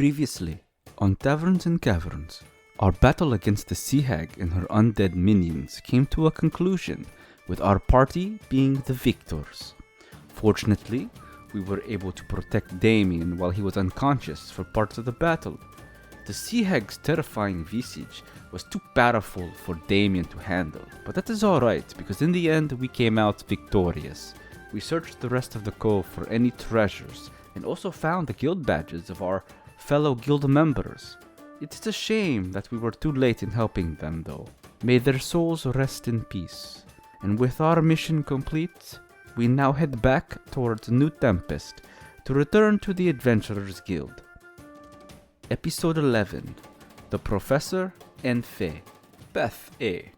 Previously, on Taverns and Caverns, our battle against the Sea Hag and her undead minions came to a conclusion, with our party being the victors. Fortunately, we were able to protect Damien while he was unconscious for parts of the battle. The Sea Hag's terrifying visage was too powerful for Damien to handle, but that is alright, because in the end we came out victorious. We searched the rest of the cove for any treasures, and also found the guild badges of our fellow guild members. It is a shame that we were too late in helping them though. May their souls rest in peace. And with our mission complete, we now head back towards New Tempest to return to the Adventurers Guild. Episode 11, The Professor and Fae. Beth A.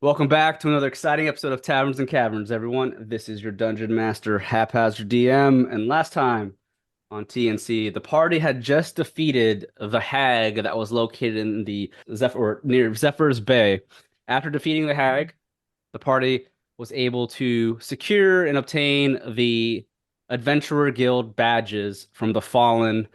Welcome back to another exciting episode of Taverns and Caverns, everyone. This is your Dungeon Master, Haphazard DM, and last time on TNC, the party had just defeated the hag that was located in the near Zephyr's Bay. After defeating the hag, the party was able to secure and obtain the Adventurer Guild badges from the fallen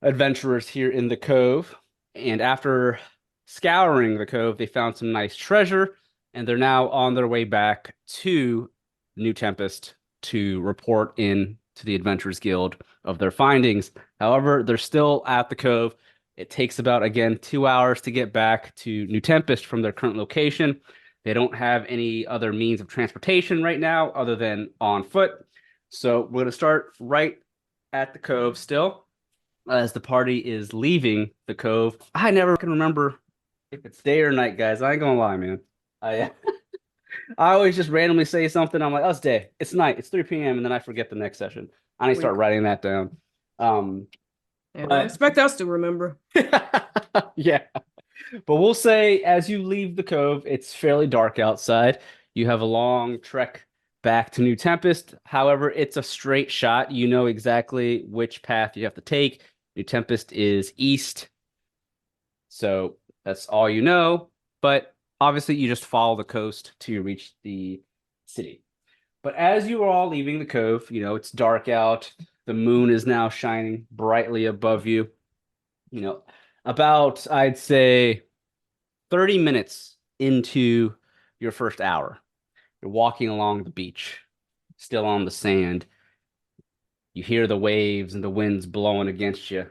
adventurers here in the cove. And after scouring the cove, they found some nice treasure, and they're now on their way back to New Tempest to report in to the Adventurers Guild of their findings. However, they're still at the cove. It takes about, again, 2 hours to get back to New Tempest from their current location. They don't have any other means of transportation right now other than on foot. So we're going to start right at the cove still as the party is leaving the cove. I never can remember if it's day or night, guys. I ain't going to lie, man. I always just randomly say something. I'm like, oh, it's day. It's night. It's 3 p.m. And then I forget the next session. I need to start writing that down. I expect us to remember. Yeah. But we'll say as you leave the cove, it's fairly dark outside. You have a long trek back to New Tempest. However, it's a straight shot. You know exactly which path you have to take. New Tempest is east. So that's all you know. But obviously, you just follow the coast to reach the city. But as you are all leaving the cove, you know, it's dark out. The moon is now shining brightly above you. You know, about, I'd say, 30 minutes into your first hour. You're walking along the beach, still on the sand. You hear the waves and the winds blowing against you.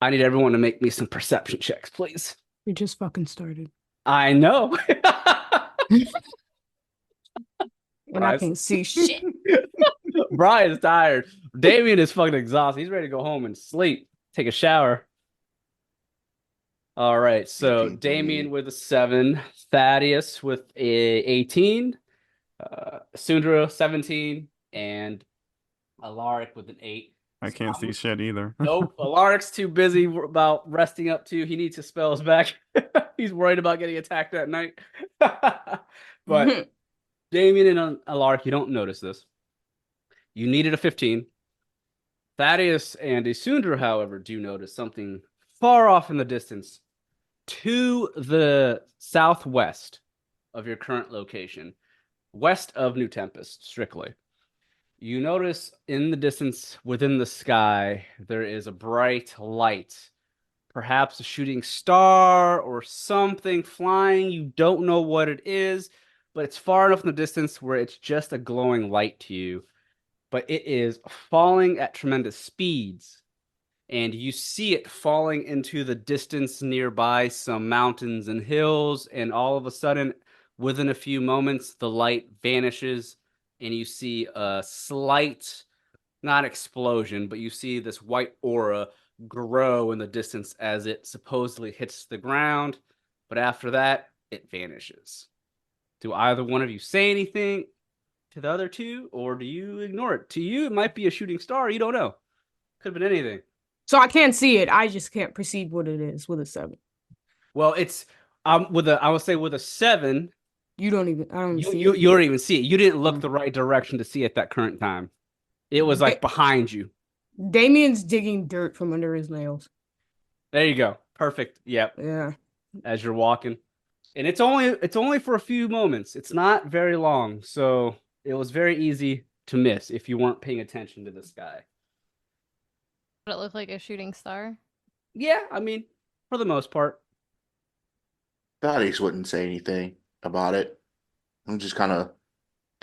I need everyone to make me some perception checks, please. We just fucking started. I know. And I can't see shit. Brian's tired. Damien is fucking exhausted. He's ready to go home and sleep. Take a shower. All right. So Damien with a 7. Thaddeus with a 18. Sundra 17. And Alaric with an 8. I can't see shit either. Nope. Alaric's too busy about resting up too. He needs his spells back. He's worried about getting attacked at night. But Damien and Alaric, you don't notice this. You needed a 15. Thaddeus and Isundra, however, do notice something far off in the distance to the southwest of your current location, west of New Tempest, strictly. You notice in the distance within the sky, there is a bright light, perhaps a shooting star or something flying. You don't know what it is, but it's far enough in the distance where it's just a glowing light to you. But it is falling at tremendous speeds, and you see it falling into the distance nearby some mountains and hills, and all of a sudden, within a few moments, the light vanishes. And you see a slight, not explosion, but you see this white aura grow in the distance as it supposedly hits the ground. But after that, it vanishes. Do either one of you say anything to the other two, or do you ignore it? To you, it might be a shooting star. You don't know. Could have been anything. So I can't see it. I just can't perceive what it is with a 7. Well, it's I would say with a 7. You don't even. I don't see You it. don't even see it. You didn't look the right direction to see it that current time. It was like behind you. Damien's digging dirt from under his nails. There you go. Perfect. Yep. Yeah. As you're walking, and it's only for a few moments. It's not very long, so it was very easy to miss if you weren't paying attention to the sky. Did it look like a shooting star? Yeah, I mean, for the most part. Thaddeus wouldn't say anything about it. I'm just kind of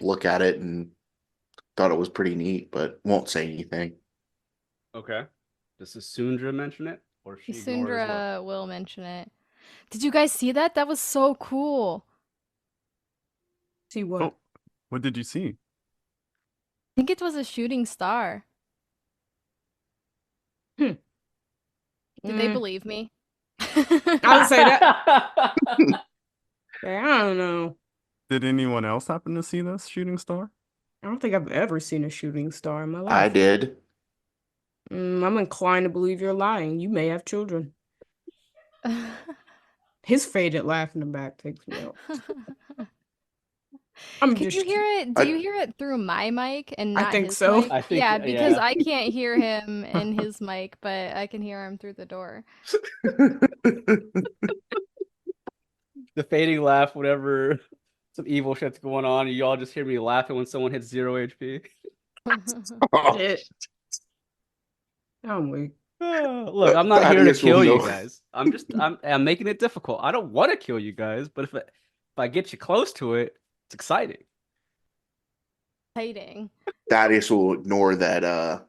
look at it and thought it was pretty neat, but won't say anything. Okay. Does Sundra mention it? Or she ignore it as well? Sundra will mention it. Did you guys see that? That was so cool. See what? Oh, what did you see? I think it was a shooting star. Did they Mm. believe me? I would say that. I don't know. Did anyone else happen to see this shooting star? I don't think I've ever seen a shooting star in my life. I did. I'm inclined to believe you're lying. You may have children. His faded laugh in the back takes me out. I'm Can just you hear it? Do you hear it through my mic and I not think his so. mic? I think- yeah, because yeah. I can't hear him in his mic, but I can hear him through the door. The fading laugh, whatever. Some evil shit's going on, and you all just hear me laughing when someone hits 0 HP. shit. I'm weak. Look, I'm not here to Thaddeus will kill you know. guys. I'm making it difficult. I don't want to kill you guys, but if I get you close to it, it's exciting. Exciting. Thaddeus will ignore that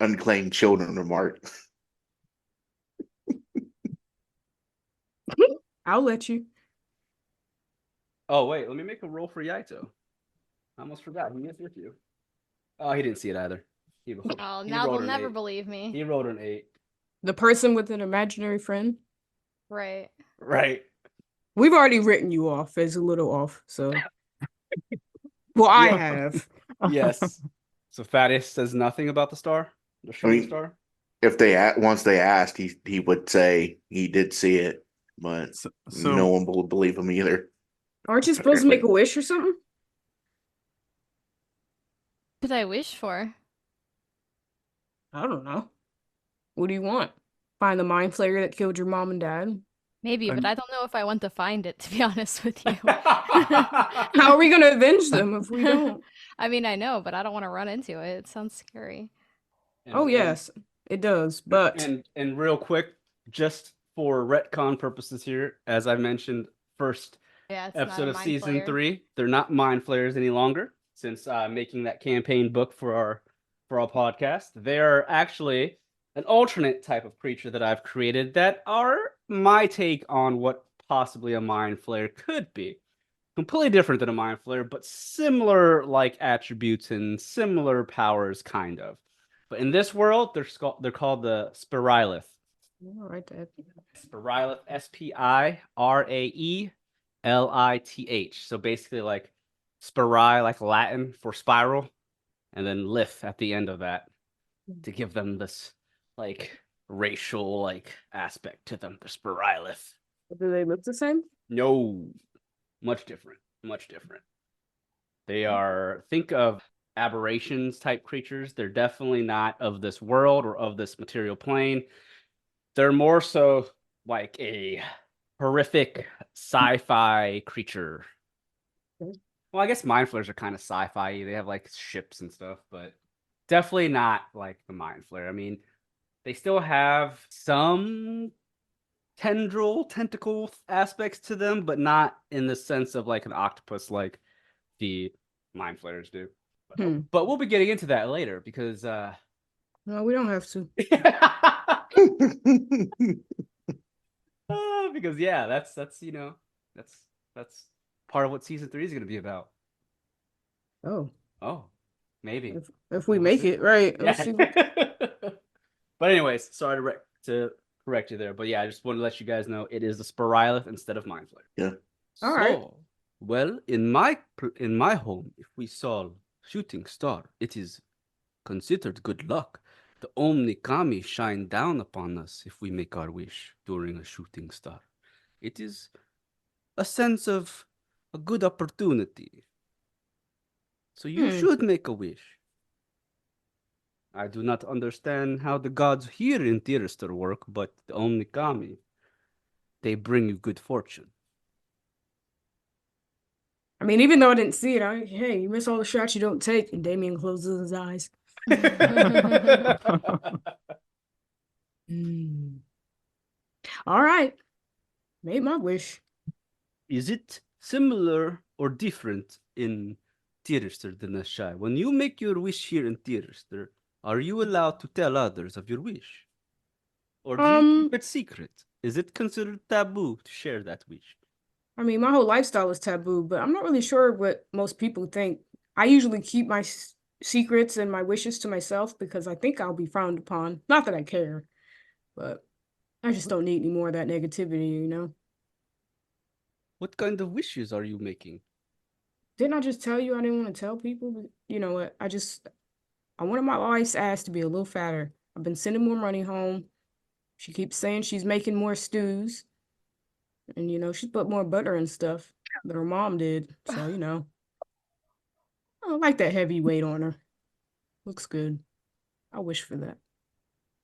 unclaimed children remark. I'll let you. Oh wait, let me make a roll for Yaito. I almost forgot. He is with you. Oh, he didn't see it either. He Oh, he now rolled they'll an never 8. believe me. He rolled an 8. The person with an imaginary friend. Right. Right. We've already written you off as a little off, so. Well, I Yeah. have. Yes. So Thaddeus says nothing about the star, the shooting star. If once they asked, he would say he did see it, but So, no one will believe him either. Aren't you supposed to make a wish or something? What did I wish for? I don't know. What do you want? Find the mind flayer that killed your mom and dad? Maybe, but I'm- I don't know if I want to find it, to be honest with you. How are we going to avenge them if we don't? I mean, I know, but I don't want to run into it. It sounds scary. Oh, yes, it does. But And real quick, just for retcon purposes here, as I mentioned, first Yeah, it's episode not a of mind season flayer. 3, they're not mind flayers any longer since making that campaign book for our podcast. They're actually an alternate type of creature that I've created that are my take on what possibly a mind flayer could be. Completely different than a mind flayer, but similar like attributes and similar powers, kind of. But in this world, they're called the Spiralith. all right, Dad. Spiralith, Spiraelith. So basically, like spiri, like Latin for spiral, and then lith at the end of that to give them this like racial like aspect to them. The Spiralith. Do they look the same? No, much different. Much different. They are, think of aberrations type creatures. They're definitely not of this world or of this material plane. They're more so like a horrific sci-fi creature. Okay. Well, I guess mind flayers are kind of sci-fi. They have like ships and stuff, but definitely not like the mind flayer. I mean, they still have some tentacle aspects to them, but not in the sense of like an octopus like the mind flayers do. But we'll be getting into that later because No, we don't have to. because yeah, that's that's part of what season 3 is going to be about. Oh, Maybe if we We'll make see. it right. Yeah. Let's see. But anyways, sorry to correct you there, but yeah, I just wanted to let you guys know it is the Spiralith instead of mind flayer. Yeah. All right. Well, in my home, if we saw shooting star, it is considered good luck. The Omni Kami shine down upon us if we make our wish during a shooting star. It is a sense of a good opportunity. So you should make a wish. I do not understand how the gods here in Tirster work, but the Omni Kami, they bring you good fortune. I mean, even though I didn't see it, hey, you miss all the shots you don't take. And Damien closes his eyes. Hmm. All right. Made my wish. Is it similar or different in Tirster than Ashai? When you make your wish here in Tirster, are you allowed to tell others of your wish? Or do you keep it secret? Is it considered taboo to share that wish? I mean, my whole lifestyle is taboo, but I'm not really sure what most people think. I usually keep my secrets and my wishes to myself because I think I'll be frowned upon. Not that I care, but I just don't need any more of that negativity, you know? What kind of wishes are you making? Didn't I just tell you I didn't want to tell people? But you know what? I wanted my wife's ass to be a little fatter. I've been sending more money home. She keeps saying she's making more stews. And, you know, she put more butter and stuff than her mom did. So, you know, I don't like that heavy weight on her. Looks good. I wish for that.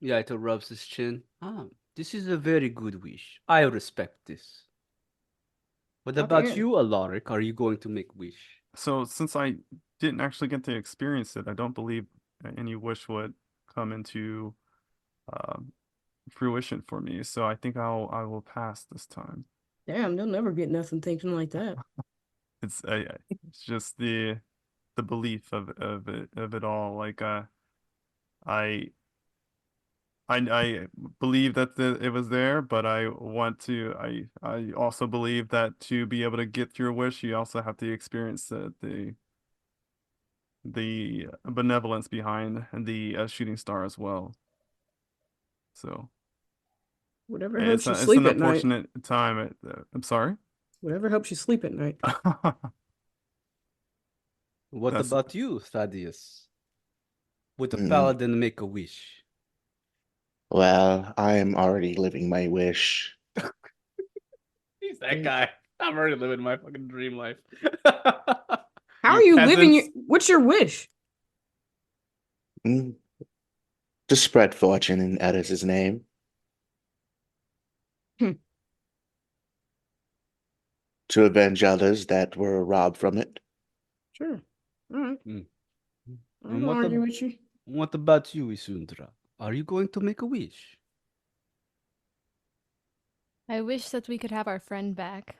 Yaito rubs his chin. This is a very good wish. I respect this. What Not the about end. you, Alaric? Are you going to make wish? So since I didn't actually get to experience it, I don't believe any wish would come into um, fruition for me. So I think I will pass this time. Damn, they'll never get nothing thinking like that. It's just the belief of it all. Like I I believe that it was there, but I also believe that to be able to get your wish, you also have to experience the benevolence behind the shooting star as well. So Whatever helps you it's sleep an at night. unfortunate time. I'm sorry. Whatever helps you sleep at night. What That's about you, Thaddeus? Would a Mm, paladin make a wish? well, I am already living my wish. He's that Mm. guy. I'm already living my fucking dream life. How are you living peasants. what's your wish? Mm, to spread fortune in Eris's name. Hmm. To avenge others that were robbed from it. Sure. All right. Mm. I'm And gonna argue with you. what about you, Isundra? Are you going to make a wish? I wish that we could have our friend back.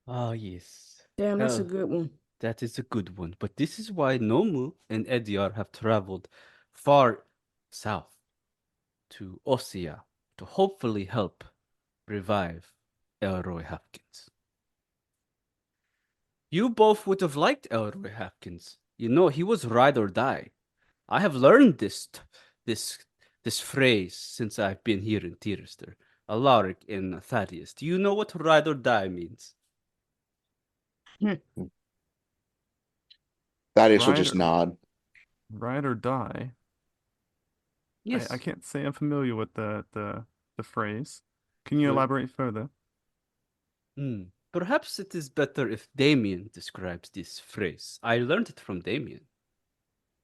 Ah, yes. Damn, that's a good one. That is a good one. But this is why Nomu and Ediar have traveled far south to Ossia to hopefully help revive Elroy Hopkins. You both would have liked Elroy Hopkins. You know, he was ride or die. I have learned this phrase since I've been here in Tirster. Alaric and Thaddeus. Do you know what ride or die means? Thaddeus will ride just nod. ride or die. Yes. I can't say I'm familiar with the phrase. Can you Well- elaborate further? Perhaps it is better if Damien describes this phrase. I learned it from Damien.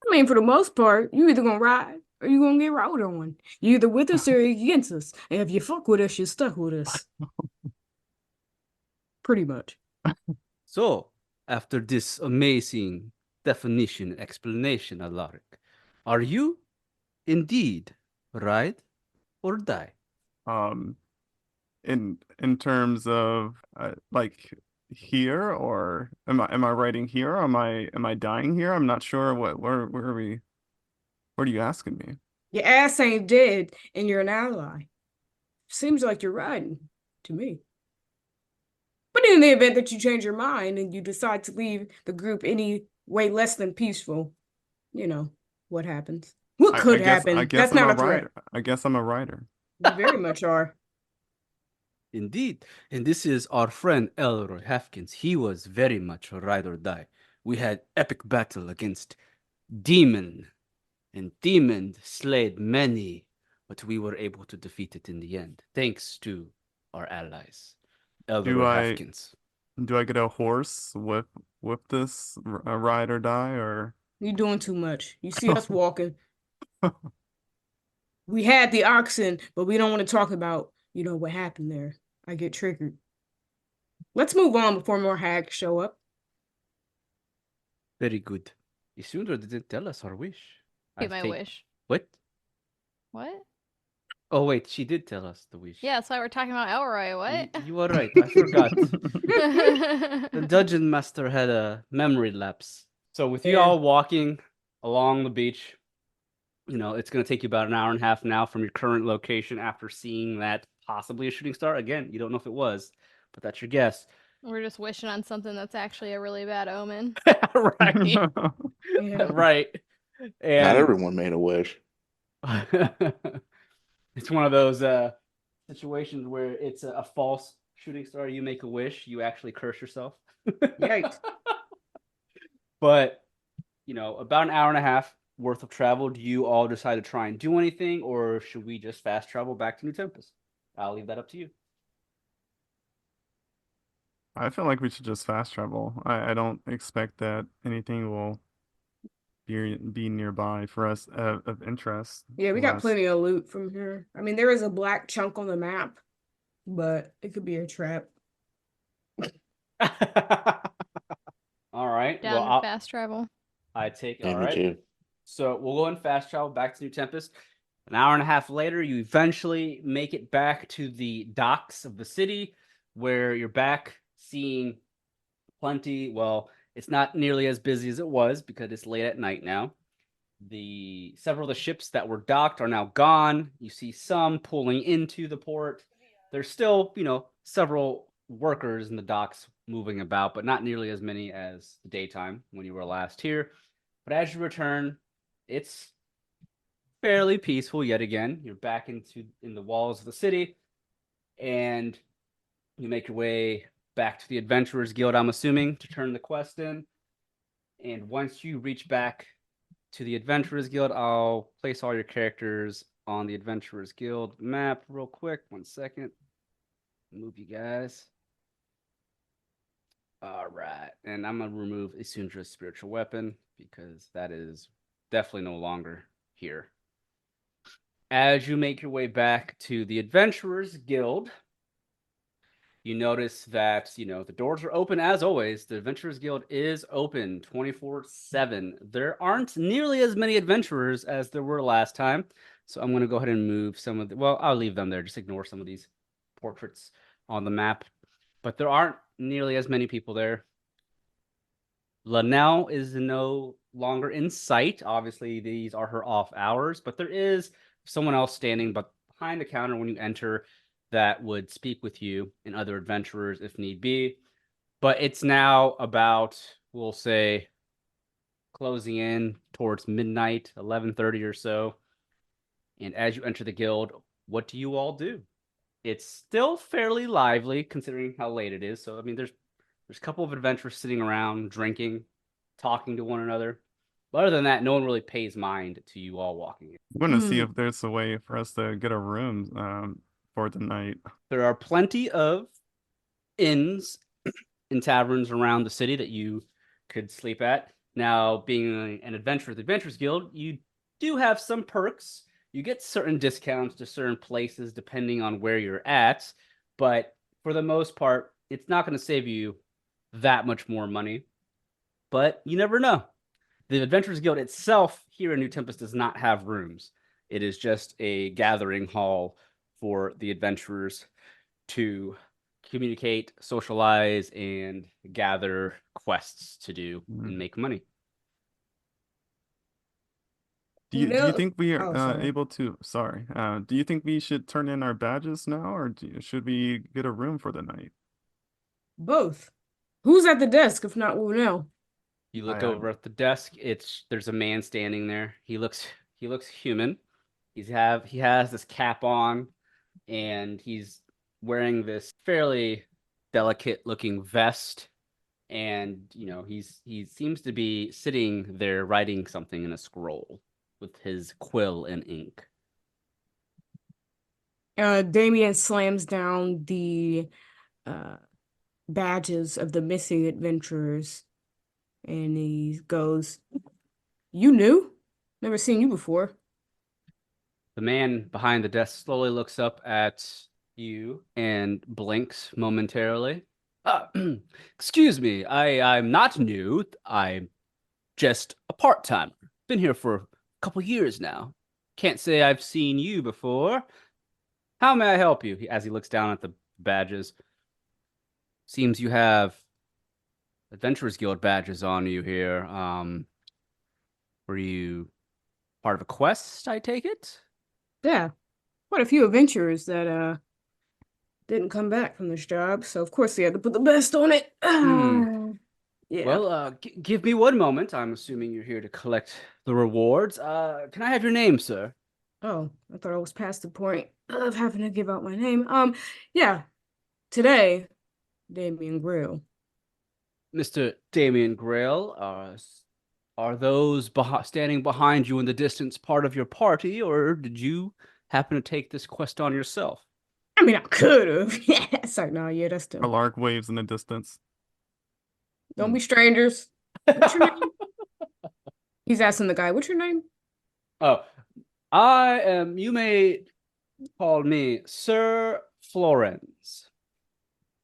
I mean, for the most part, you either gonna ride or you gonna get rode on. You either with us or you against us. And if you fuck with us, you're stuck with us. Pretty much. So, after this amazing definition and explanation, Alaric, are you indeed ride or die? Um, in terms of like here, or am I writing here? Or am I dying here? I'm not sure where are we what are you asking me? Your ass ain't dead and you're an ally. Seems like you're riding to me. But in the event that you change your mind and you decide to leave the group any way less than peaceful, you know what happens. What could happen? I guess That's I'm not a a threat. writer. I guess I'm a writer. You very much are. Indeed. And this is our friend Elroy Hopkins. He was very much a ride or die. We had epic battle against Demon. And Demon slayed many, but we were able to defeat it in the end, thanks to our allies. Elroy Hopkins. Do I get a horse with this ride or die, or You're doing too much. You see us walking. We had the oxen, but we don't want to talk about, you know, what happened there. I get triggered. Let's move on before more hags show up. Very good. Isundra didn't tell us her wish. Be my wish. What? What? Oh wait, she did tell us the wish. Yeah, that's why we're talking about Elroy. What? You are right. I forgot. The dungeon master had a memory lapse. So with you Yeah. all walking along the beach, it's going to take you about an hour and a half now from your current location after seeing that possibly a shooting star. Again, you don't know if it was, but that's your guess. We're just wishing on something that's actually a really bad omen. Right. Yeah. Right. Not And everyone made a wish. it's one of those situations where it's a false shooting star. You make a wish, you actually curse yourself. Yikes. But, about an hour and a half worth of travel. Do you all decide to try and do anything, or should we just fast travel back to New Tempest? I'll leave that up to you. I feel like we should just fast travel. I don't expect that anything will be nearby for us of interest. Yeah, we got unless- plenty of loot from here. I mean, there is a black chunk on the map, but it could be a trap. All right. Down Well, to fast travel. I take Yeah, all me right. too. So we'll go and fast travel back to New Tempest. An hour and a half later, you eventually make it back to the docks of the city, where you're back seeing plenty. Well, it's not nearly as busy as it was because it's late at night now. Several of the ships that were docked are now gone. You see some pulling into the port. There's still, several workers in the docks moving about, but not nearly as many as the daytime when you were last here. But as you return, it's fairly peaceful yet again. You're back in the walls of the city, and you make your way back to the Adventurers Guild, I'm assuming, to turn the quest in. And once you reach back to the Adventurers Guild, I'll place all your characters on the Adventurers Guild map real quick. 1 second. Move you guys. All right. And I'm going to remove Isundra's spiritual weapon because that is definitely no longer here. As you make your way back to the Adventurers Guild, you notice that, the doors are open as always. The Adventurers Guild is open 24/7. There aren't nearly as many adventurers as there were last time. So I'm going to go ahead and move some of I'll leave them there. Just ignore some of these portraits on the map. But there aren't nearly as many people there. Linnell is no longer in sight. Obviously, these are her off hours, but there is someone else standing behind the counter when you enter that would speak with you and other adventurers if need be. But it's now about, we'll say, closing in towards midnight, 11:30 or so. And as you enter the guild, what do you all do? It's still fairly lively considering how late it is. So, I mean, there's a couple of adventurers sitting around, drinking, talking to one another. But other than that, no one really pays mind to you all walking in. I'm gonna see if there's a way for us to get a room for the night. There are plenty of inns and taverns around the city that you could sleep at. Now, being an adventurer at the Adventurers Guild, you do have some perks. You get certain discounts to certain places depending on where you're at. But for the most part, it's not going to save you that much more money. But you never know. The Adventurers Guild itself here in New Tempest does not have rooms. It is just a gathering hall for the adventurers to communicate, socialize, and gather quests to do and make money. Do you think we Oh, are sorry. able to? Sorry. Do you think we should turn in our badges now, or should we get a room for the night? Both. Who's at the desk if not Lunel? You look I am. over at the desk. There's a man standing there. He looks human. He has this cap on, and he's wearing this fairly delicate looking vest. And he seems to be sitting there writing something in a scroll with his quill and ink. Damien slams down the badges of the missing adventurers and he goes, "You knew? Never seen you before." The man behind the desk slowly looks up at you and blinks momentarily. Excuse me, I'm not new. I'm just a part-timer. Been here for a couple years now. Can't say I've seen you before. How may I help you? As he looks down at the badges. Seems you have Adventurers Guild badges on you here. Were you part of a quest, I take it? Yeah, quite a few adventurers that didn't come back from this job, so of course they had to put the best on it. Yeah. Well, give me one moment. I'm assuming you're here to collect the rewards. Can I have your name, sir? Oh, I thought I was past the point of having to give out my name. Yeah. Today, Damien Grill. Mr. Damien Grail, are those standing behind you in the distance part of your party, or did you happen to take this quest on yourself? I mean, I could have. Yeah, it's like, no, yeah, that's them. Alark waves in the distance. Don't be strangers. What's your name? He's asking the guy, what's your name? Oh, you may call me Sir Florens.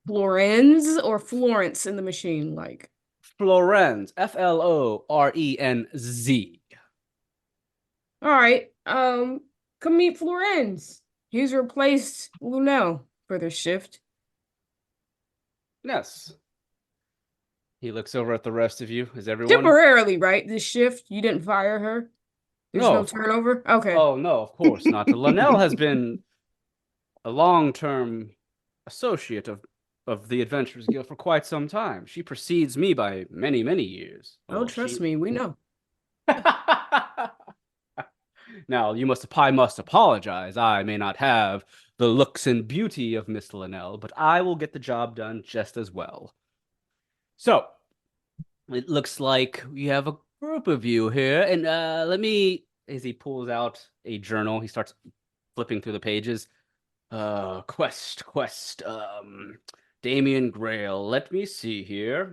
Florenz or Florence in the machine, like. Florenz, Florenz. All right, come meet Florenz. He's replaced Lunel for this shift. Yes. He looks over at the rest of you. Is everyone? Temporarily, right? This shift, you didn't fire her? There's no turnover? Okay. Oh, no, of course not. Linnell has been a long-term associate of the Adventurers Guild for quite some time. She precedes me by many, many years. Oh, trust me, we know. Now, I must apologize. I may not have the looks and beauty of Miss Linnell, but I will get the job done just as well. So, it looks like we have a group of you here, and let me, as he pulls out a journal, he starts flipping through the pages. Quest, Damien Grail. Let me see here.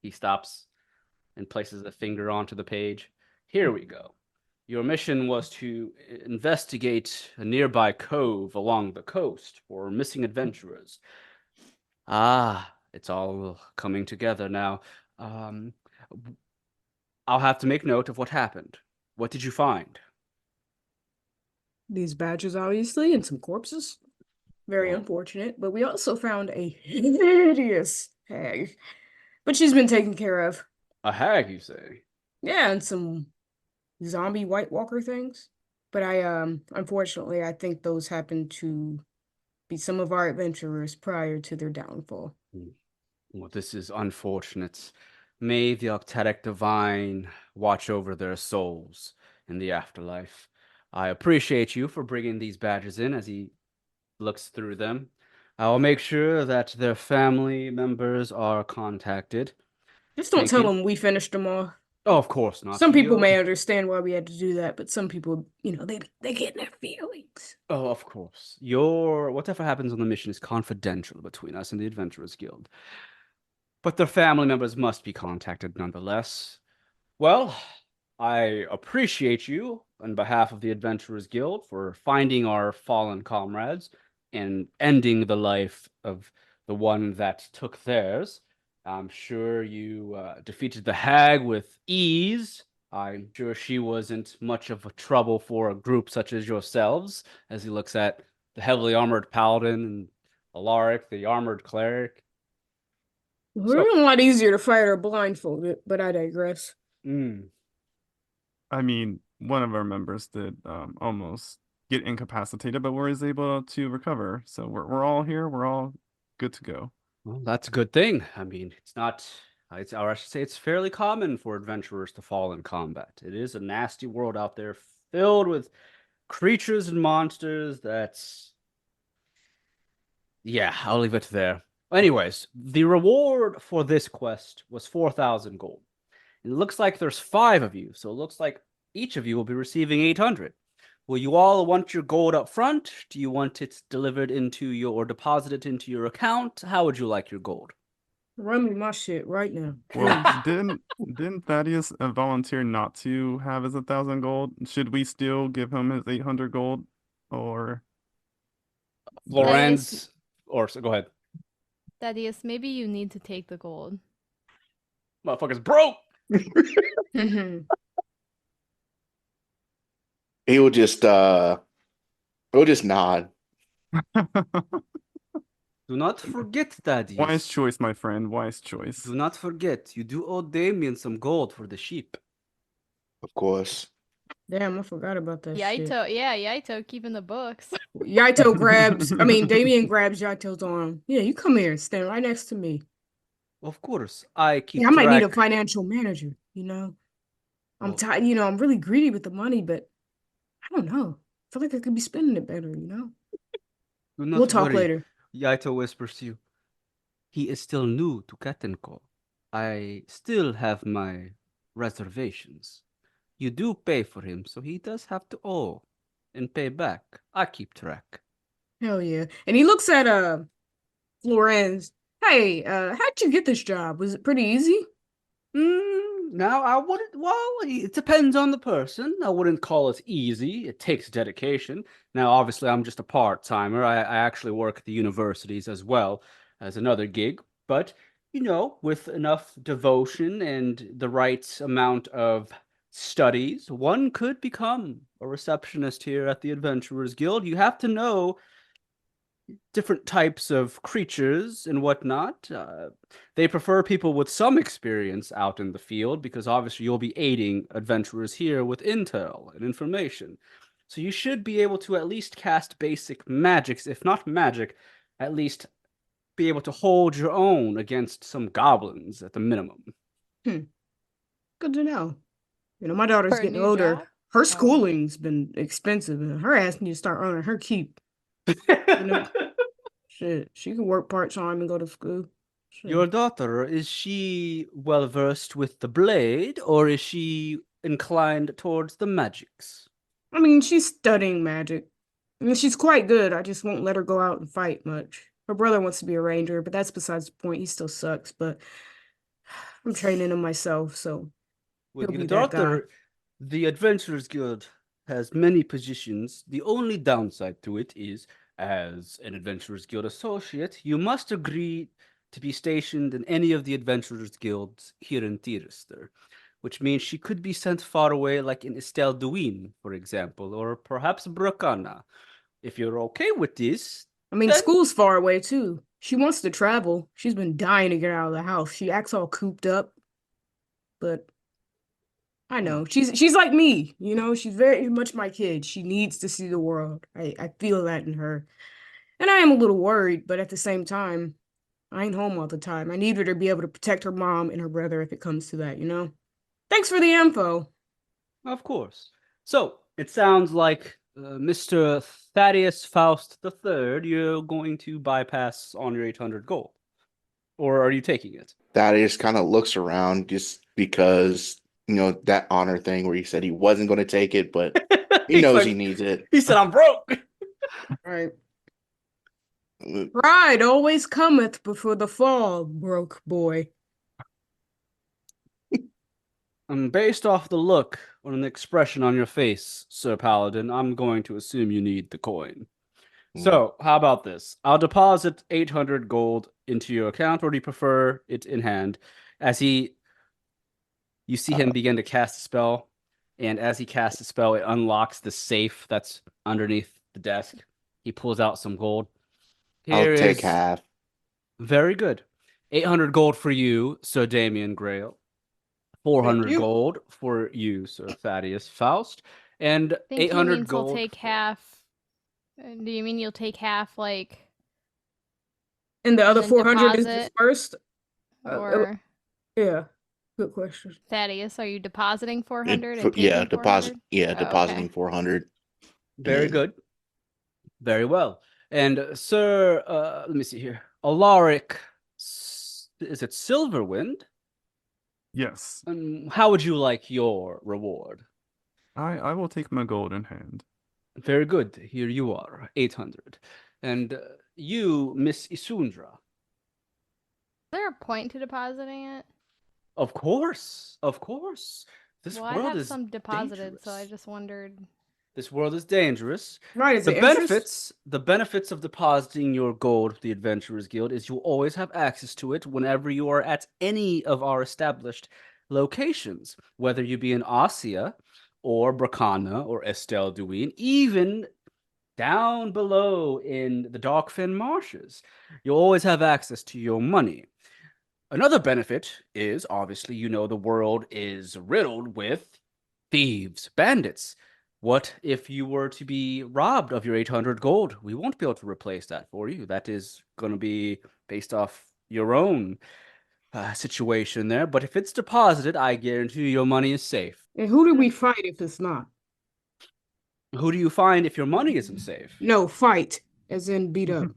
He stops and places a finger onto the page. Here we go. Your mission was to investigate a nearby cove along the coast for missing adventurers. It's all coming together now. I'll have to make note of what happened. What did you find? These badges, obviously, and some corpses. Very unfortunate. But we also found a hideous hag. But she's been taken care of. A hag, you say? Yeah, and some zombie White Walker things. But unfortunately, I think those happened to be some of our adventurers prior to their downfall. Well, this is unfortunate. May the Octatic Divine watch over their souls in the afterlife. I appreciate you for bringing these badges in as he looks through them. I'll make sure that their family members are contacted. Just don't tell them we finished them all. Oh, of course not. Some people may understand why we had to do that, but some people, they get in their feelings. Oh, of course. Whatever happens on the mission is confidential between us and the Adventurers Guild. But their family members must be contacted nonetheless. Well, I appreciate you on behalf of the Adventurers Guild for finding our fallen comrades and ending the life of the one that took theirs. I'm sure you defeated the hag with ease. I'm sure she wasn't much of a trouble for a group such as yourselves, as he looks at the heavily armored paladin and Alaric, the armored cleric. We're a lot easier to fight her blindfolded, but I digress. I mean, one of our members did almost get incapacitated, but was able to recover. So we're all here. We're all good to go. Well, that's a good thing. I mean, I should say it's fairly common for adventurers to fall in combat. It is a nasty world out there filled with creatures and monsters yeah, I'll leave it there. Anyways, the reward for this quest was 4,000 gold. It looks like there's 5 of you, so it looks like each of you will be receiving 800. Will you all want your gold up front? Do you want it delivered or deposited into your account? How would you like your gold? Run me my shit right now. Well, didn't Thaddeus volunteer not to have his 1,000 gold? Should we still give him his 800 gold, or Florence? Go ahead. Thaddeus, maybe you need to take the gold. Motherfucker's broke. Mhm. He'll just nod. Do not forget, Thaddeus. Wise choice, my friend. Wise choice. Do not forget, you do owe Damien some gold for the sheep. Of course. Damn, I forgot about that shit. Yaito keeping the books. Yaito Damien grabs Yaito's arm. Yeah, you come here, stand right next to me. Of course, I keep Yeah, I might need a track. financial manager, you know. I'm Well, tired, I'm really greedy with the money, but I don't know. I feel like I could be spending it better, you know. Do not We'll talk worry. later. Yaito whispers to you. He is still new to Katenko. I still have my reservations. You do pay for him, so he does have to owe and pay back. I keep track. Hell yeah. And he looks at Florence. Hey, how'd you get this job? Was it pretty easy? Now, I wouldn't, well, it depends on the person. I wouldn't call it easy. It takes dedication. Now, obviously, I'm just a part-timer. I actually work at the universities as well as another gig. But, with enough devotion and the right amount of studies, one could become a receptionist here at the Adventurers Guild. You have to know different types of creatures and whatnot. They prefer people with some experience out in the field because obviously you'll be aiding adventurers here with intel and information. So you should be able to at least cast basic magics, if not magic, at least be able to hold your own against some goblins at the minimum. Good to know. My daughter's For a getting new older. job? Her schooling's been expensive, and her ass needs to start earning her keep. Shit, she can work part-time and go to school. Shit. Your daughter, is she well versed with the blade, or is she inclined towards the magics? I mean, she's studying magic. I mean, she's quite good. I just won't let her go out and fight much. Her brother wants to be a ranger, but that's besides the point. He still sucks, but I'm training him myself, so With he'll your be that guy. daughter, the Adventurers Guild has many positions. The only downside to it is, as an Adventurers Guild associate, you must agree to be stationed in any of the Adventurers Guilds here in Tirister, which means she could be sent far away, like in Estel Duin, for example, or perhaps Bracana. If you're okay with this, I mean, then school's far away too. She wants to travel. She's been dying to get out of the house. She acts all cooped up, but I know she's like me. She's very much my kid. She needs to see the world. I feel that in her, and I am a little worried, but at the same time, I ain't home all the time. I need her to be able to protect her mom and her brother if it comes to that. Thanks for the info. Of course. So, it sounds like Mr. Thaddeus Faust III, you're going to bypass on your 800 gold. Or are you taking it? Thaddeus kind of looks around just because, that honor thing where he said he wasn't going to take it, but he knows he needs it. He said, I'm broke. Right. Pride always cometh before the fall, broke boy. And based off the look or an expression on your face, Sir Paladin, I'm going to assume you need the coin. So, how about this? I'll deposit 800 gold into your account, or do you prefer it in hand? You see him begin to cast a spell, and as he casts a spell, it unlocks the safe that's underneath the desk. He pulls out some gold. I'll take half. Very good. 800 gold for you, Sir Damien Grail. 400 gold for you, Sir Thaddeus Faust. And I think 800 he means gold. He'll take half. Do you mean you'll take half, like? And the other 400 is deposit? dispersed? Or Yeah. Good question. Thaddeus, are you depositing 400 and taking Yeah, 400? depositing Okay. 400. Very good. Very well. And Sir, let me see here. Alaric, is it Silverwind? Yes. How would you like your reward? I will take my gold in hand. Very good. Here you are, 800. And you, Miss Isundra. Is there a point to depositing it? Of course. Of course. This Well, I world have is some deposited, dangerous. so I just wondered. This world is dangerous. Right, is The it interest? benefits of depositing your gold with the Adventurers Guild is you'll always have access to it whenever you are at any of our established locations, whether you be in Ossia or Bracana or Estel Duin, even down below in the Darkfin Marshes. You'll always have access to your money. Another benefit is, obviously, the world is riddled with thieves, bandits. What if you were to be robbed of your 800 gold? We won't be able to replace that for you. That is going to be based off your own situation there. But if it's deposited, I guarantee you your money is safe. And who do we fight if it's not? Who do you find if your money isn't safe? No, fight, as in beat up.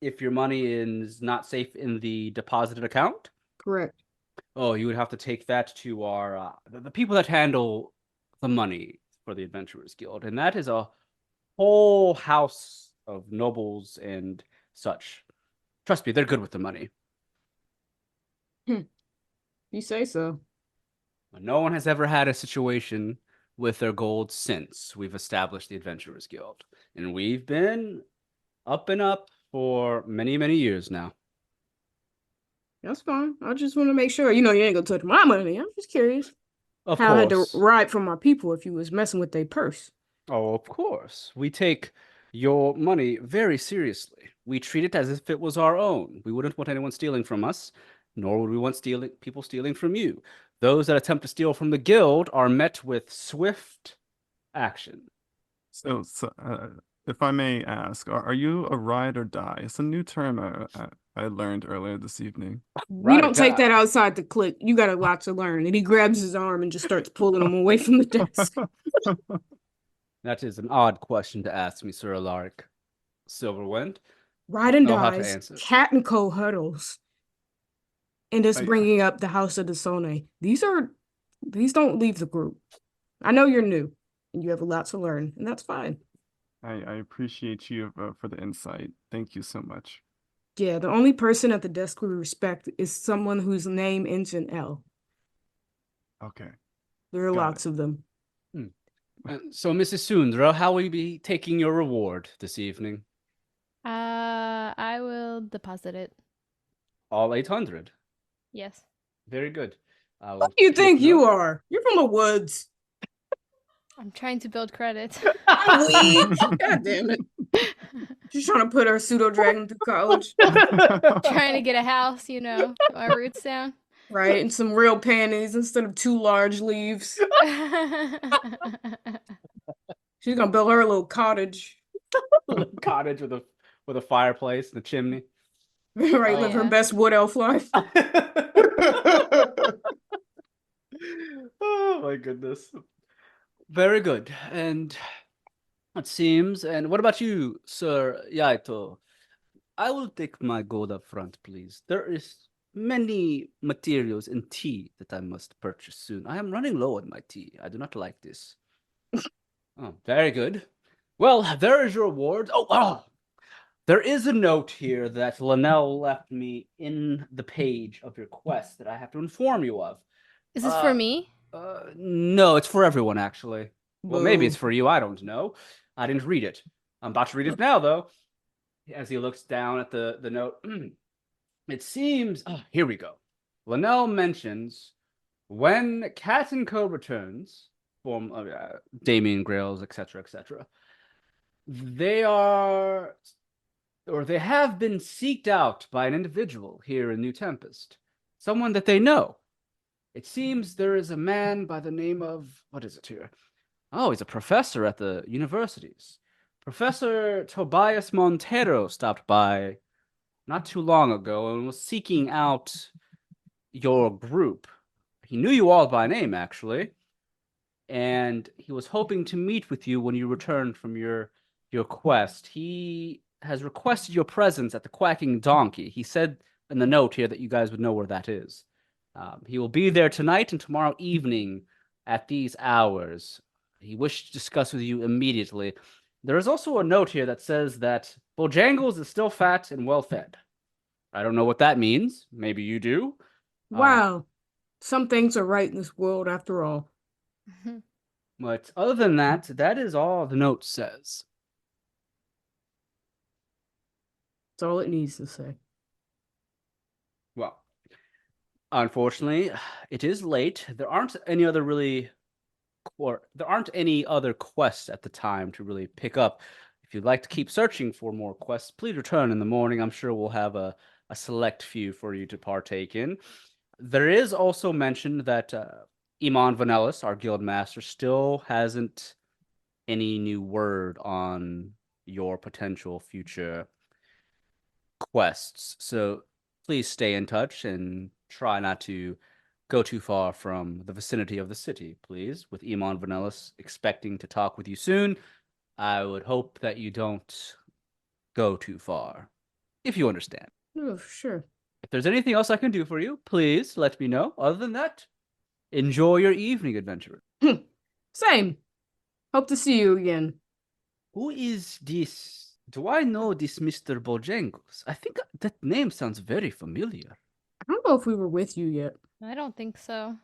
If your money is not safe in the deposited account? Correct. Oh, you would have to take that to our the people that handle the money for the Adventurers Guild, and that is a whole house of nobles and such. Trust me, they're good with the money. You say so. No one has ever had a situation with their gold since we've established the Adventurers Guild, and we've been up and up for many, many years now. That's fine. I just want to make sure. You ain't gonna touch my money. I'm just curious. Of How I had to course. ride for my people if you was messing with their purse. Oh, of course. We take your money very seriously. We treat it as if it was our own. We wouldn't want anyone stealing from us, nor would we want people stealing from you. Those that attempt to steal from the guild are met with swift action. So, if I may ask, are you a ride or die? It's a new term I learned earlier this evening. We don't take that die. outside the clique. You got a lot to learn. And he grabs his arm and just starts pulling him away from the desk. That is an odd question to ask me, Sir Alaric. Silverwind. Ride and Know how to dies. answer. Cat and Co huddles. And it's bringing up the House of the Sone. These don't leave the group. I know you're new and you have a lot to learn, and that's fine. I appreciate you for the insight. Thank you so much. Yeah, the only person at the desk we respect is someone whose name ends in L. Okay. There are Got lots of them. So, Mrs. Sundra, how will you be taking your reward this evening? I will deposit it. All 800. Yes. Very good. Who do you think you are? You're from the woods. I'm trying to build credit. I'm weak. God damn it. She's trying to put her pseudo dragon through college. Trying to get a house, get my roots down. Right, and some real panties instead of 2 large leaves. She's gonna build her a little cottage. Cottage with a fireplace and a chimney. Right, live her best wood elf life. Oh my goodness. Very good. And it seems, and what about you, Sir Yaito? I will take my gold up front, please. There is many materials in tea that I must purchase soon. I am running low on my tea. I do not like this. Oh, very good. Well, there is your reward. Oh, there is a note here that Linnell left me in the page of your quest that I have to inform you of. Is this for me? No, it's for everyone, actually. Well, maybe it's Boo. for you. I don't know. I didn't read it. I'm about to read it now, though. As he looks down at the note, it seems. Oh, here we go. Linnell mentions when Cat and Co returns, form of Damien Grails, etc., etc. They are, or they have been seeked out by an individual here in New Tempest, someone that they know. It seems there is a man by the name of, what is it here? Oh, he's a professor at the universities. Professor Tobias Montero stopped by not too long ago and was seeking out your group. He knew you all by name, actually, and he was hoping to meet with you when you returned from your quest. He has requested your presence at the Quacking Donkey. He said in the note here that you guys would know where that is. He will be there tonight and tomorrow evening at these hours. He wished to discuss with you immediately. There is also a note here that says that Bojangles is still fat and well fed. I don't know what that means. Maybe you do. Wow. Some things are right in this world after all. But other than that, that is all the note says. That's all it needs to say. Well, Unfortunately, it is late. There aren't any other quests at the time to really pick up. If you'd like to keep searching for more quests, please return in the morning. I'm sure we'll have a select few for you to partake in. There is also mentioned that Iman Vanellis, our guild master, still hasn't any new word on your potential future quests. So please stay in touch and try not to go too far from the vicinity of the city, please. With Iman Vanellis expecting to talk with you soon, I would hope that you don't go too far, if you understand. Oh, sure. If there's anything else I can do for you, please let me know. Other than that, enjoy your evening, adventurer. Same. Hope to see you again. Who is this? Do I know this Mr. Bojangles? I think that name sounds very familiar. I don't know if we were with you yet. I don't think so.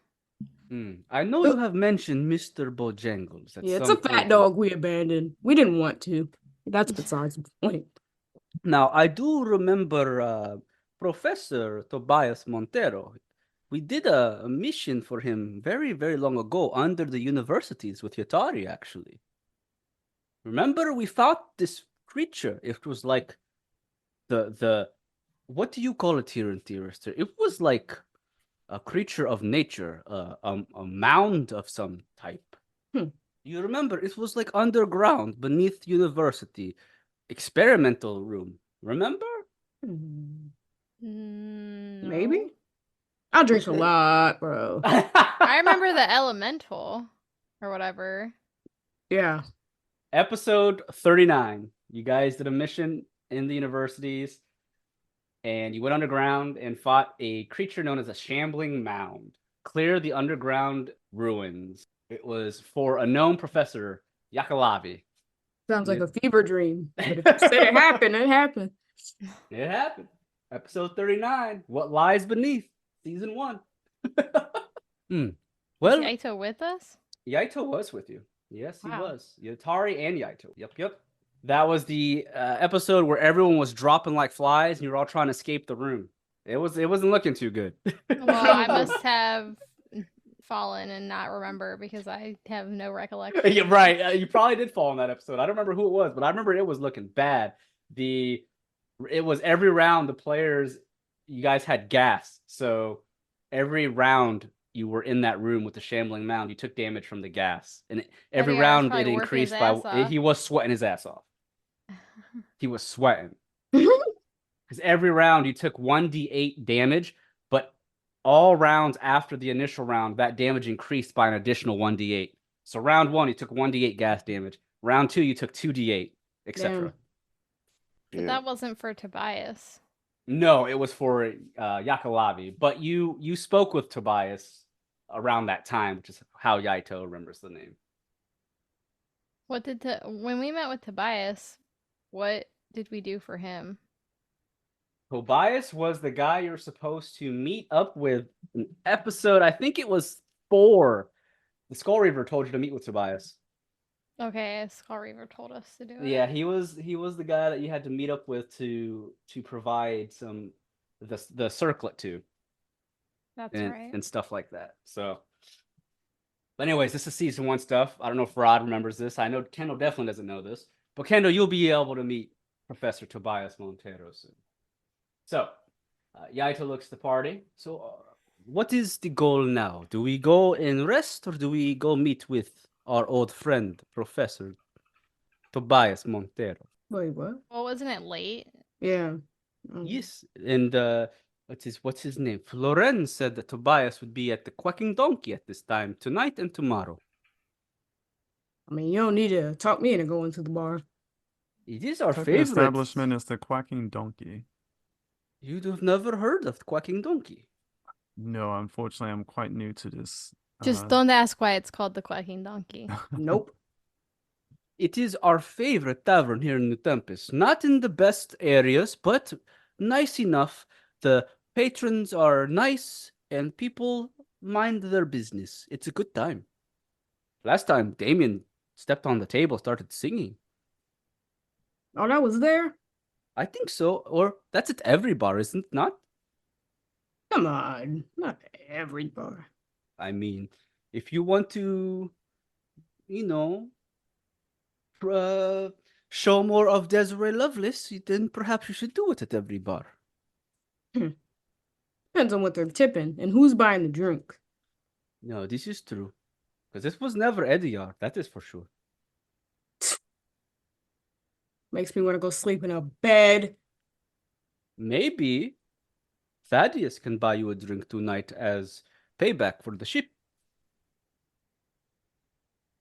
I know you have mentioned Mr. Bojangles at Yeah, it's some a fat point. dog we abandoned. We didn't want to. That's besides the point. Now, I do remember Professor Tobias Montero. We did a mission for him very, very long ago under the universities with Yatari, actually. Remember, we fought this creature. It was like the what do you call it here in Theorister? It was like a creature of nature, a mound of some type. You remember, it was like underground, beneath university, experimental room. Remember? Maybe? I drink a lot, bro. I remember the elemental or whatever. Yeah. Episode 39. You guys did a mission in the universities, and you went underground and fought a creature known as a shambling mound. Clear the underground ruins. It was for a known professor, Yakalavi. Sounds like a fever dream. But if you said it happened, it happened. It happened. Episode 39. What Lies Beneath, Season 1. Well, Is Yaito with us? Yaito was with you. Yes, he Wow. was. Yatari and Yaito. Yep. That was the episode where everyone was dropping like flies and you were all trying to escape the room. It wasn't looking too good. Well, I must have fallen and not remember because I have no recollection. You're right. You probably did fall in that episode. I don't remember who it was, but I remember it was looking bad. It was every round the players, you guys had gas. So every round you were in that room with the shambling mound, you took damage from the gas. And every yeah, round probably it working increased his by ass off. he was sweating his ass off. He was sweating. Because every round you took 1d8 damage, but all rounds after the initial round, that damage increased by an additional 1d8. So round 1, you took 1d8 gas damage. Round 2, you took 2d8, etc. But that wasn't for Tobias. No, it was for Yakalavi. But you spoke with Tobias around that time, which is how Yaito remembers the name. When we met with Tobias, what did we do for him? Tobias was the guy you're supposed to meet up with in episode, I think it was 4. The Skull Reaver told you to meet with Tobias. Okay, Skull Reaver told us to do it. Yeah, he was the guy that you had to meet up with to provide the circlet to. That's right. And stuff like that. So, but anyways, this is season 1 stuff. I don't know if Rod remembers this. I know Kendall definitely doesn't know this, but Kendall, you'll be able to meet Professor Tobias Montero soon. So, Yaito looks the party. So, what is the goal now? Do we go and rest, or do we go meet with our old friend, Professor Tobias Montero? Wait, what? Well, wasn't it late? Yeah. Yes, and what's his name? Floren said that Tobias would be at the Quacking Donkey at this time tonight and tomorrow. I mean, you don't need to talk me into going to the bar. It is our The favorite establishment is the Quacking Donkey. You'd have never heard of the Quacking Donkey. No, unfortunately, I'm quite new to this. Just don't ask why it's called the Quacking Donkey. Nope. It is our favorite tavern here in New Tempest. Not in the best areas, but nice enough. The patrons are nice, and people mind their business. It's a good time. Last time, Damien stepped on the table, started singing. Oh, that was there? I think so. Or that's at every bar, isn't it not? Come on, not every bar. I mean, if you want to, you know, uh, show more of Desiree Lovelace, then perhaps you should do it at every bar. Depends on what they're tipping and who's buying the drink. No, this is true. Because this was never Ediar, that is for sure. Makes me want to go sleep in a bed. Maybe Thaddeus can buy you a drink tonight as payback for the ship.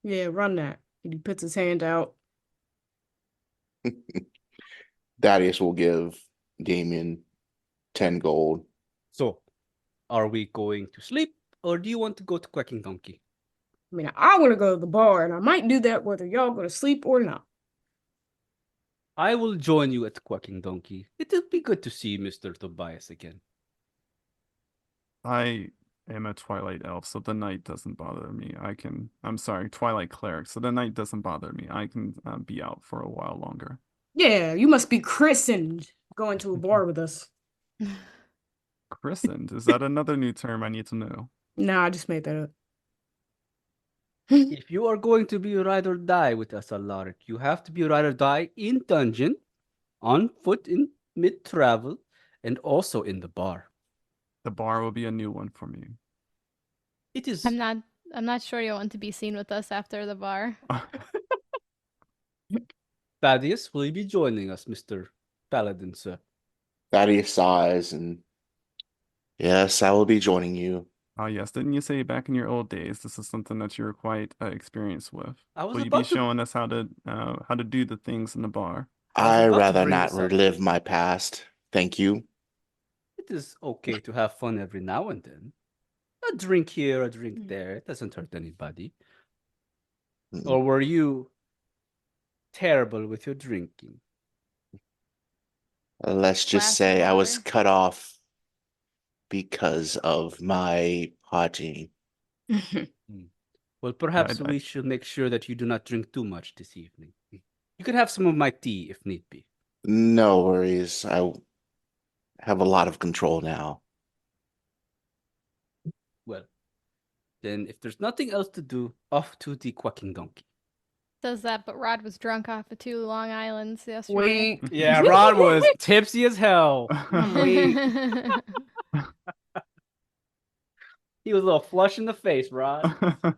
Yeah, run that. And he puts his hand out. Thaddeus will give Damien 10 gold. So, are we going to sleep, or do you want to go to Quacking Donkey? I mean, I want to go to the bar, and I might do that whether y'all go to sleep or not. I will join you at Quacking Donkey. It'll be good to see Mr. Tobias again. I am a Twilight Elf, so the night doesn't bother me. I'm sorry, Twilight Cleric, so the night doesn't bother me. I can be out for a while longer. Yeah, you must be christened going to a bar with us. Christened? Is that another new term I need to know? Nah, I just made that up. If you are going to be ride or die with us, Alaric, you have to be ride or die in dungeon, on foot in mid-travel, and also in the bar. The bar will be a new one for me. It is... I'm not sure you want to be seen with us after the bar. Thaddeus, will you be joining us, Mr. Paladin, sir? Thaddeus sighs and, yes, I will be joining you. Oh yes, didn't you say back in your old days this is something that you were quite experienced with? I was Will you about be to- showing us how to do the things in the bar? I I'd was about to rather bring not this up. relive my past. Thank you. It is okay to have fun every now and then. A drink here, a drink there. It doesn't hurt anybody. Mm-mm. Or were you terrible with your drinking? Let's just Glass of say I was water. cut off because of my partying. Well, perhaps we should make sure that you do not drink too much this evening. You could have some of my tea if need be. No worries. I have a lot of control now. Well, then if there's nothing else to do, off to the Quacking Donkey. Says that, but Rod was drunk off of 2 Long Islands yesterday. Wait. Yeah, Rod was tipsy as hell. Wait. He was a little flush in the face, Rod.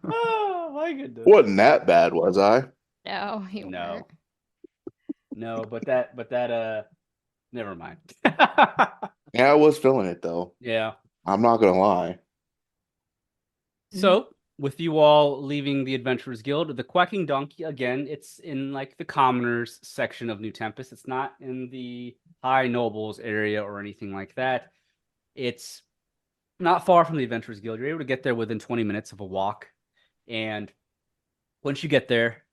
Oh, my goodness. Wasn't that bad, was I? No, you No. weren't. No, but that, never mind. Yeah, I was feeling it though. Yeah. I'm not gonna lie. So, with you all leaving the Adventurers Guild, the Quacking Donkey, again, it's in like the commoners section of New Tempest. It's not in the high nobles area or anything like that. It's not far from the Adventurers Guild. You're able to get there within 20 minutes of a walk. And once you get there,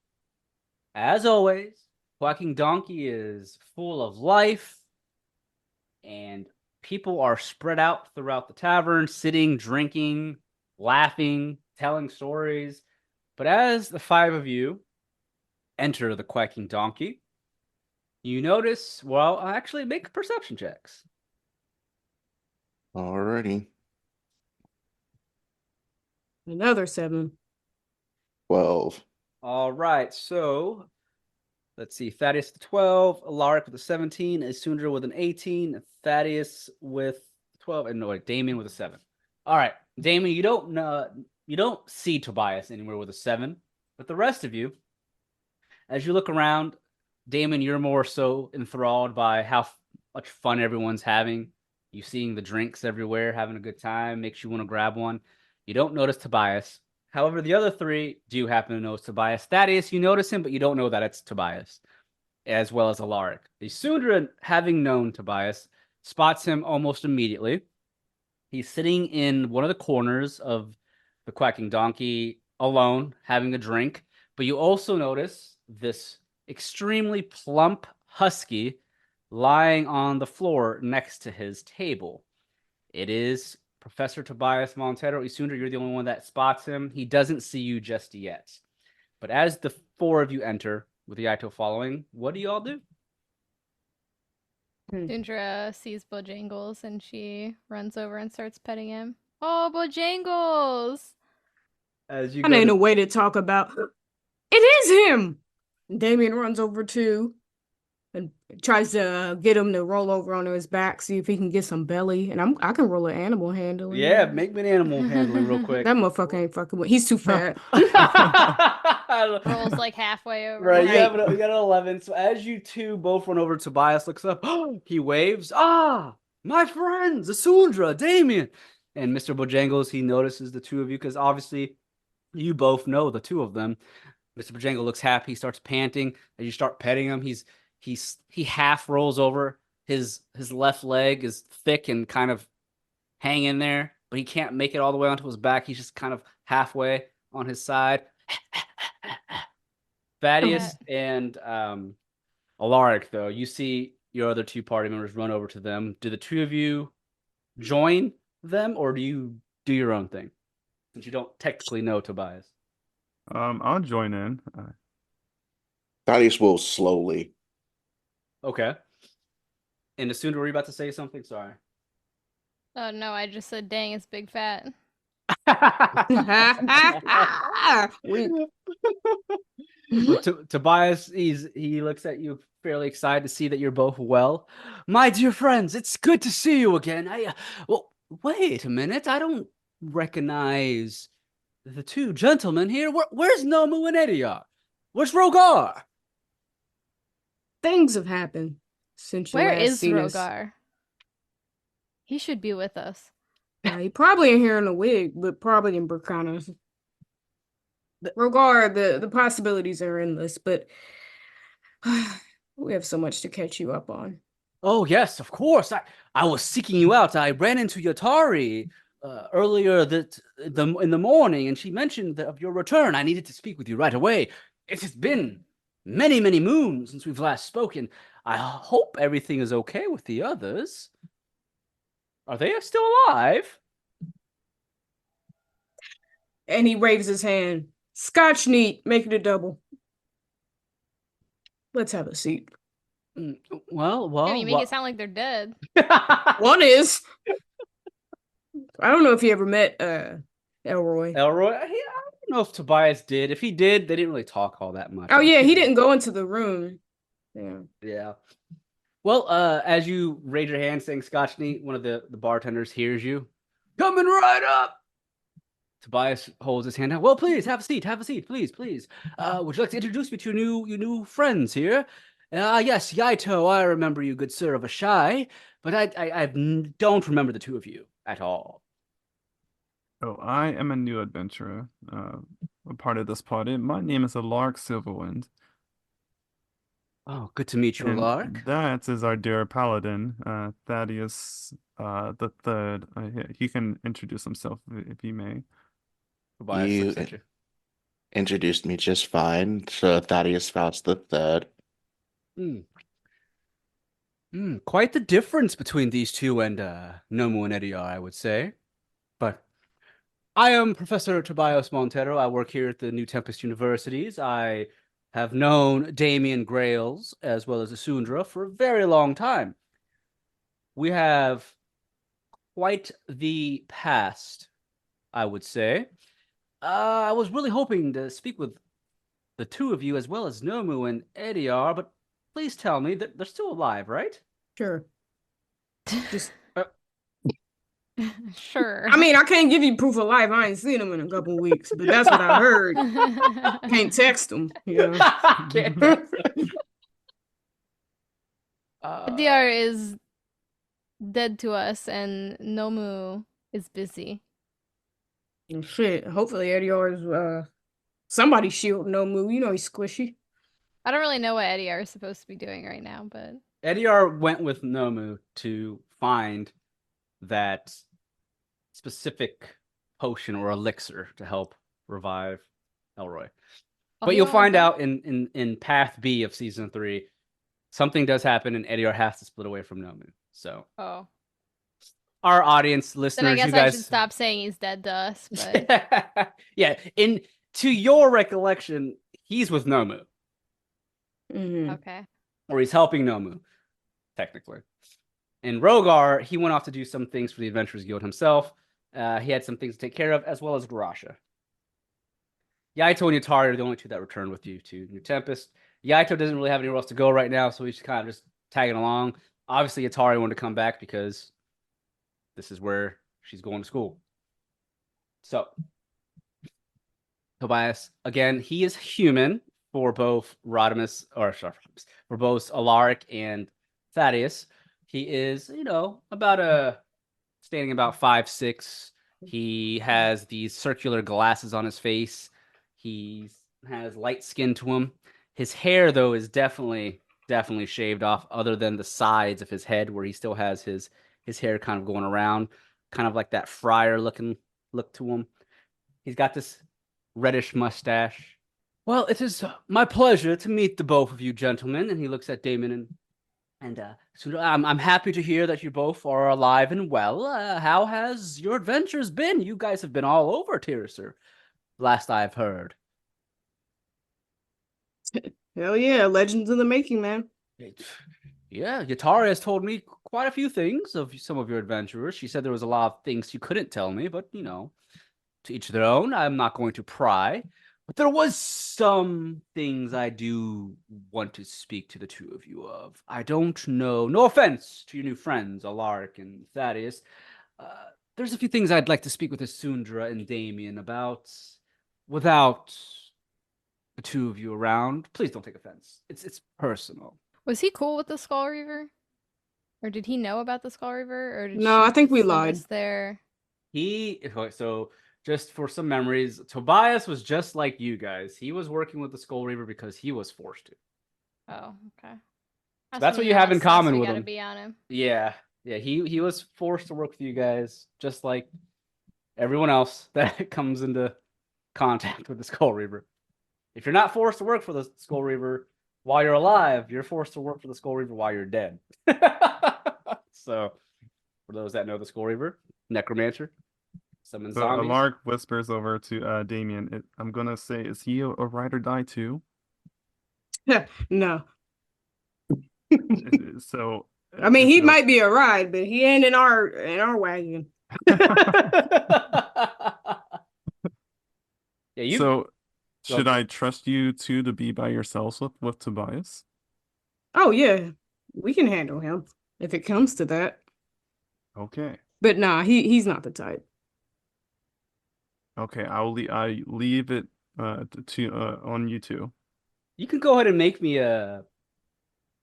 as always, Quacking Donkey is full of life, and people are spread out throughout the tavern, sitting, drinking, laughing, telling stories. But as the 5 of you enter the Quacking Donkey, you notice, well, actually make perception checks. Alrighty. Another 7. 12. All right, so let's see. Thaddeus with 12, Alaric with a 17, Isundra with an 18, Thaddeus with 12, and no, Damien with a 7. All right, Damien, you don't see Tobias anywhere with a 7, but the rest of you, as you look around, Damon, you're more so enthralled by how much fun everyone's having. You seeing the drinks everywhere, having a good time, makes you want to grab one. You don't notice Tobias. However, the other 3 do happen to notice Tobias. Thaddeus, you notice him, but you don't know that it's Tobias, as well as Alaric. Isundra, having known Tobias, spots him almost immediately. He's sitting in one of the corners of the Quacking Donkey alone, having a drink. But you also notice this extremely plump husky lying on the floor next to his table. It is Professor Tobias Montero. Isundra, you're the only one that spots him. He doesn't see you just yet. But as the 4 of you enter, with the Ito following, what do you all do? Dundra sees Bojangles and she runs over and starts petting him. Oh, Bojangles! As you And go ain't to, a way to talk about. It is him. Damien runs over too, and tries to get him to roll over onto his back, see if he can get some belly. And I can roll an animal handling. yeah, make me an animal handling real quick. That motherfucker ain't fucking with. He's too fat. Rolls like halfway over. Right, Right. you got an 11. So as you two both run over, Tobias looks up. He waves. Ah, my friends, Asundra, Damien. And Mr. Bojangles, he notices the two of you because obviously you both know the two of them. Mr. Bojangles looks happy. He starts panting. As you start petting him, he half rolls over. His left leg is thick and kind of hanging there, but he can't make it all the way onto his back. He's just kind of halfway on his side. Thaddeus and Alaric, though, you see your other two party members run over to them. Do the two of you join them, or do you do your own thing? Since you don't technically know Tobias. I'll join in. Thaddeus will slowly. Okay. And as soon as we're about to say something, sorry. Oh no, I just said dang, it's big fat. Tobias, he looks at you fairly excited to see that you're both well. My dear friends, it's good to see you again. Well, wait a minute. I don't recognize the two gentlemen here. Where's Nomu and Ediar? Where's Rogar? Things have happened since you Where last is seen us. Rogar? He should be with us. He probably in here in a wig, but probably in Burkana. Rogar, the possibilities are endless, but we have so much to catch you up on. Oh yes, of course. I was seeking you out. I ran into Yatari earlier in the morning, and she mentioned of your return. I needed to speak with you right away. It has been many, many moons since we've last spoken. I hope everything is okay with the others. Are they still alive? And he waves his hand. Scotch neat, make it a double. Let's have a seat. Well. Damn, you make it sound like they're dead. One is. I don't know if you ever met Elroy. Elroy? I don't know if Tobias did. If he did, they didn't really talk all that much. Oh yeah, he didn't go into the room. Yeah. Yeah. Well, as you raise your hand saying Scotch neat, one of the bartenders hears you. Coming right up! Tobias holds his hand out. Well, please, have a seat, please. Would you like to introduce me to your new friends here? Yes, Yaito, I remember you, good sir, of Ashai, but I don't remember the two of you at all. Oh, I am a new adventurer, a part of this party. My name is Alaric Silverwind. Oh, good to meet you, And Alaric. that is our dear paladin, Thaddeus the Third. He can introduce himself if he may. Tobias You looks at you. introduced me just fine. So Thaddeus Faust the Third. Quite the difference between these two and Nomu and Ediar, I would say. But I am Professor Tobias Montero. I work here at the New Tempest Universities. I have known Damien Grails as well as Asundra for a very long time. We have quite the past, I would say. I was really hoping to speak with the two of you as well as Nomu and Ediar, but please tell me that they're still alive, right? Sure. Just Sure. I mean, I can't give you proof of life. I ain't seen him in a couple weeks, but that's what I heard. Can't text him, you know. DR is dead to us, and Nomu is busy. Shit. Hopefully Edior is somebody shield Nomu. You know he's squishy. I don't really know what Ediar is supposed to be doing right now, but Ediar went with Nomu to find that specific potion or elixir to help revive Elroy. But you'll find out in Path B of Season 3, something does happen and Ediar has to split away from Nomu. So our audience, listeners, then I guess you guys... I should stop saying he's dead to us. But yeah, to your recollection, he's with Nomu. Mm-hmm. Okay. Or he's helping Nomu. technically. And Rogar, he went off to do some things for the Adventurers Guild himself. He had some things to take care of, as well as Garasha. Yaito and Yatari are the only two that returned with you to New Tempest. Yaito doesn't really have anywhere else to go right now, so he's kind of just tagging along. Obviously, Yatari wanted to come back because this is where she's going to school. So, Tobias, again, he is human for both for both Alaric and Thaddeus. He is, standing about 5'6". He has these circular glasses on his face. He has light skin to him. His hair, though, is definitely shaved off, other than the sides of his head where he still has his hair kind of going around, kind of like that friar looking look to him. He's got this reddish mustache. Well, it is my pleasure to meet the both of you gentlemen. And he looks at Damon and so I'm happy to hear that you both are alive and well. How has your adventures been? You guys have been all over Tiraser, last I've heard. Hell yeah, legends in the making, man. Yeah, Yatara has told me quite a few things of some of your adventurers. She said there was a lot of things you couldn't tell me, but to each their own. I'm not going to pry. But there was some things I do want to speak to the two of you of. I don't know. No offense to your new friends, Alaric and Thaddeus. There's a few things I'd like to speak with Asundra and Damien about without the two of you around. Please don't take offense. It's personal. Was he cool with the Skull Reaver? Or did he know about the Skull Reaver? Or did No, she I think we send lied. us there? So just for some memories, Tobias was just like you guys. He was working with the Skull Reaver because he was forced to. Oh, okay. So that's what you have in common with him. him. Be on him. Yeah. He was forced to work with you guys, just like everyone else that comes into contact with the Skull Reaver. If you're not forced to work for the Skull Reaver while you're alive, you're forced to work for the Skull Reaver while you're dead. So, for those that know the Skull Reaver, Necromancer, summons So zombies. Alark whispers over to Damien. I'm gonna say, is he a ride or die too? No. So I mean, he no... might be a ride, but he ain't in our wagon. Yeah, So should I trust you two to be by yourselves with Tobias? Oh yeah, we can handle him if it comes to that. Okay. But nah, he's not the type. Okay, I leave it to on you two. You can go ahead and make me a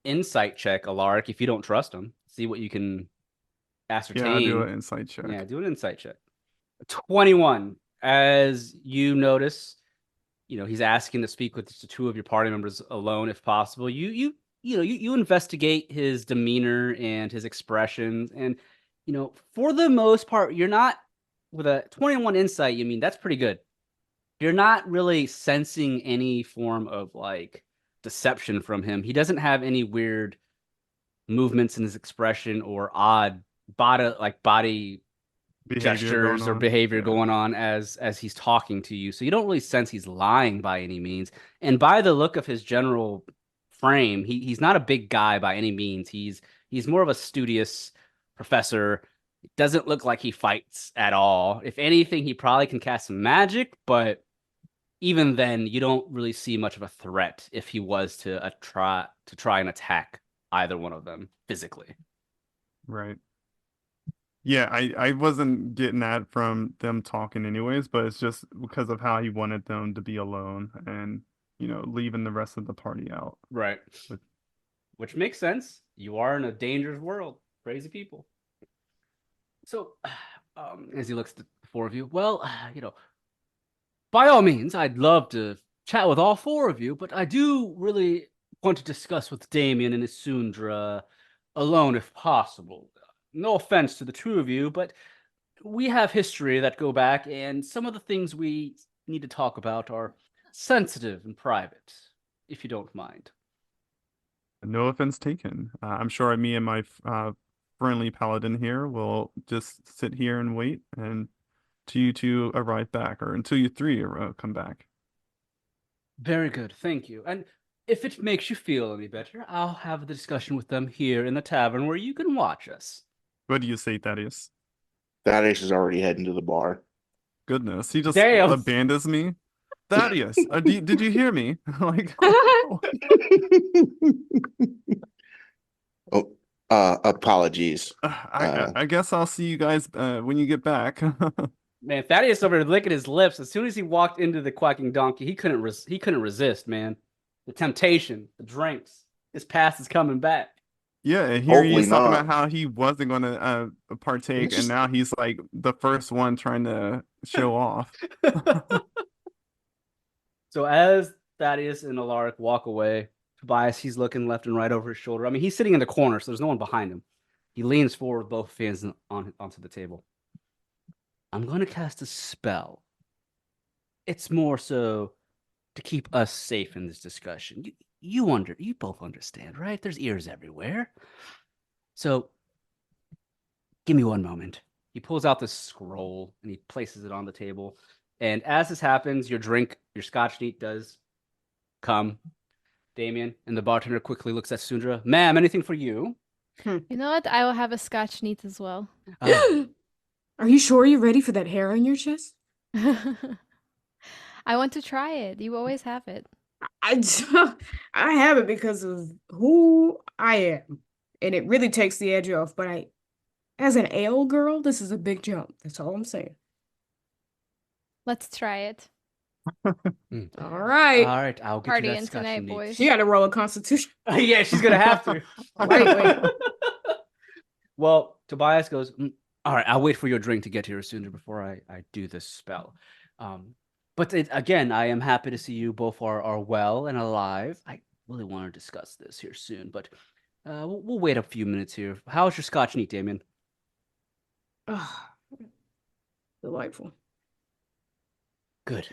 insight check, Alaric, if you don't trust him. See what you can ascertain. Yeah, I'll do an insight check. Yeah, do an insight check. 21. As you notice, he's asking to speak with the two of your party members alone, if possible. You investigate his demeanor and his expressions, and for the most part, you're not with a 21 insight. You mean that's pretty good. You're not really sensing any form of like deception from him. He doesn't have any weird movements in his expression or odd body gestures or behavior going on as he's talking to you. So you don't really sense he's lying by any means. And by the look of his general frame, he's not a big guy by any means. He's more of a studious professor. It doesn't look like he fights at all. If anything, he probably can cast some magic, but even then, you don't really see much of a threat if he was to try and attack either one of them physically. Right. Yeah, I wasn't getting that from them talking anyways, but it's just because of how he wanted them to be alone and, leaving the rest of the party out. Right. Which makes sense. You are in a dangerous world. Crazy people. So, as he looks at the four of you, well, by all means, I'd love to chat with all four of you, but I do really want to discuss with Damien and Isundra alone if possible. No offense to the two of you, but we have history that go back, and some of the things we need to talk about are sensitive and private, if you don't mind. No offense taken. I'm sure me and my friendly paladin here will just sit here and wait and till you two arrive back, or until you three come back. Very good, thank you. And if it makes you feel any better, I'll have the discussion with them here in the tavern where you can watch us. What do you say, Thaddeus? Thaddeus is already heading to the bar. Goodness, he just Damn. abandons me. Thaddeus, did you hear me? Like, Oh, apologies. I guess I'll see you guys when you get back. Man, Thaddeus over there licking his lips. As soon as he walked into the quacking donkey, he couldn't resist, man. The temptation, the drinks. His past is coming back. Yeah, and here he Hopefully is talking not. about how he wasn't going to partake, Just- and now he's like the first one trying to show off. So as Thaddeus and Alaric walk away, Tobias, he's looking left and right over his shoulder. I mean, he's sitting in the corner, so there's no one behind him. He leans forward with both hands onto the table. I'm going to cast a spell. It's more so to keep us safe in this discussion. You both understand, right? There's ears everywhere. So give me one moment. He pulls out this scroll and he places it on the table. And as this happens, your scotch neat does come, Damien, and the bartender quickly looks at Sundra. Ma'am, anything for you? You know what? I will have a scotch neat as well. Are you sure you're ready for that hair on your chest? I want to try it. You always have it. I I have it because of who I am, and it really takes the edge off. But as an ale girl, this is a big jump. That's all I'm saying. Let's try it. All right. All right, I'll get you Partying that scotch tonight, neat. boys. You got to roll a Constitution. Yeah, she's gonna have to. Wait. Well, Tobias goes, all right, I'll wait for your drink to get here sooner before I do this spell. But again, I am happy to see you both are well and alive. I really want to discuss this here soon, but we'll wait a few minutes here. How's your scotch neat, Damien? Delightful. Good,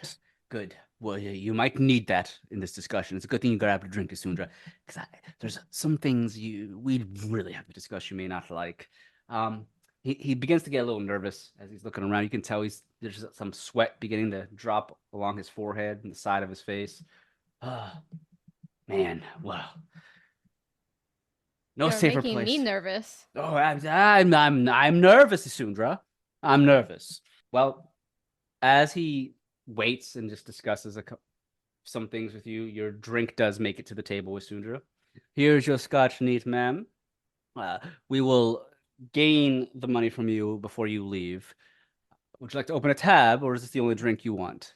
good. Well, you might need that in this discussion. It's a good thing you grabbed a drink, Asundra, because there's some things we really have to discuss you may not like. He begins to get a little nervous as he's looking around. You can tell there's some sweat beginning to drop along his forehead and the side of his face. Man, well, no You're safer making place. me nervous. Oh, I'm nervous, Asundra. I'm nervous. Well, as he waits and just discusses some things with you, your drink does make it to the table, Asundra. Here's your scotch neat, ma'am. We will gain the money from you before you leave. Would you like to open a tab, or is this the only drink you want?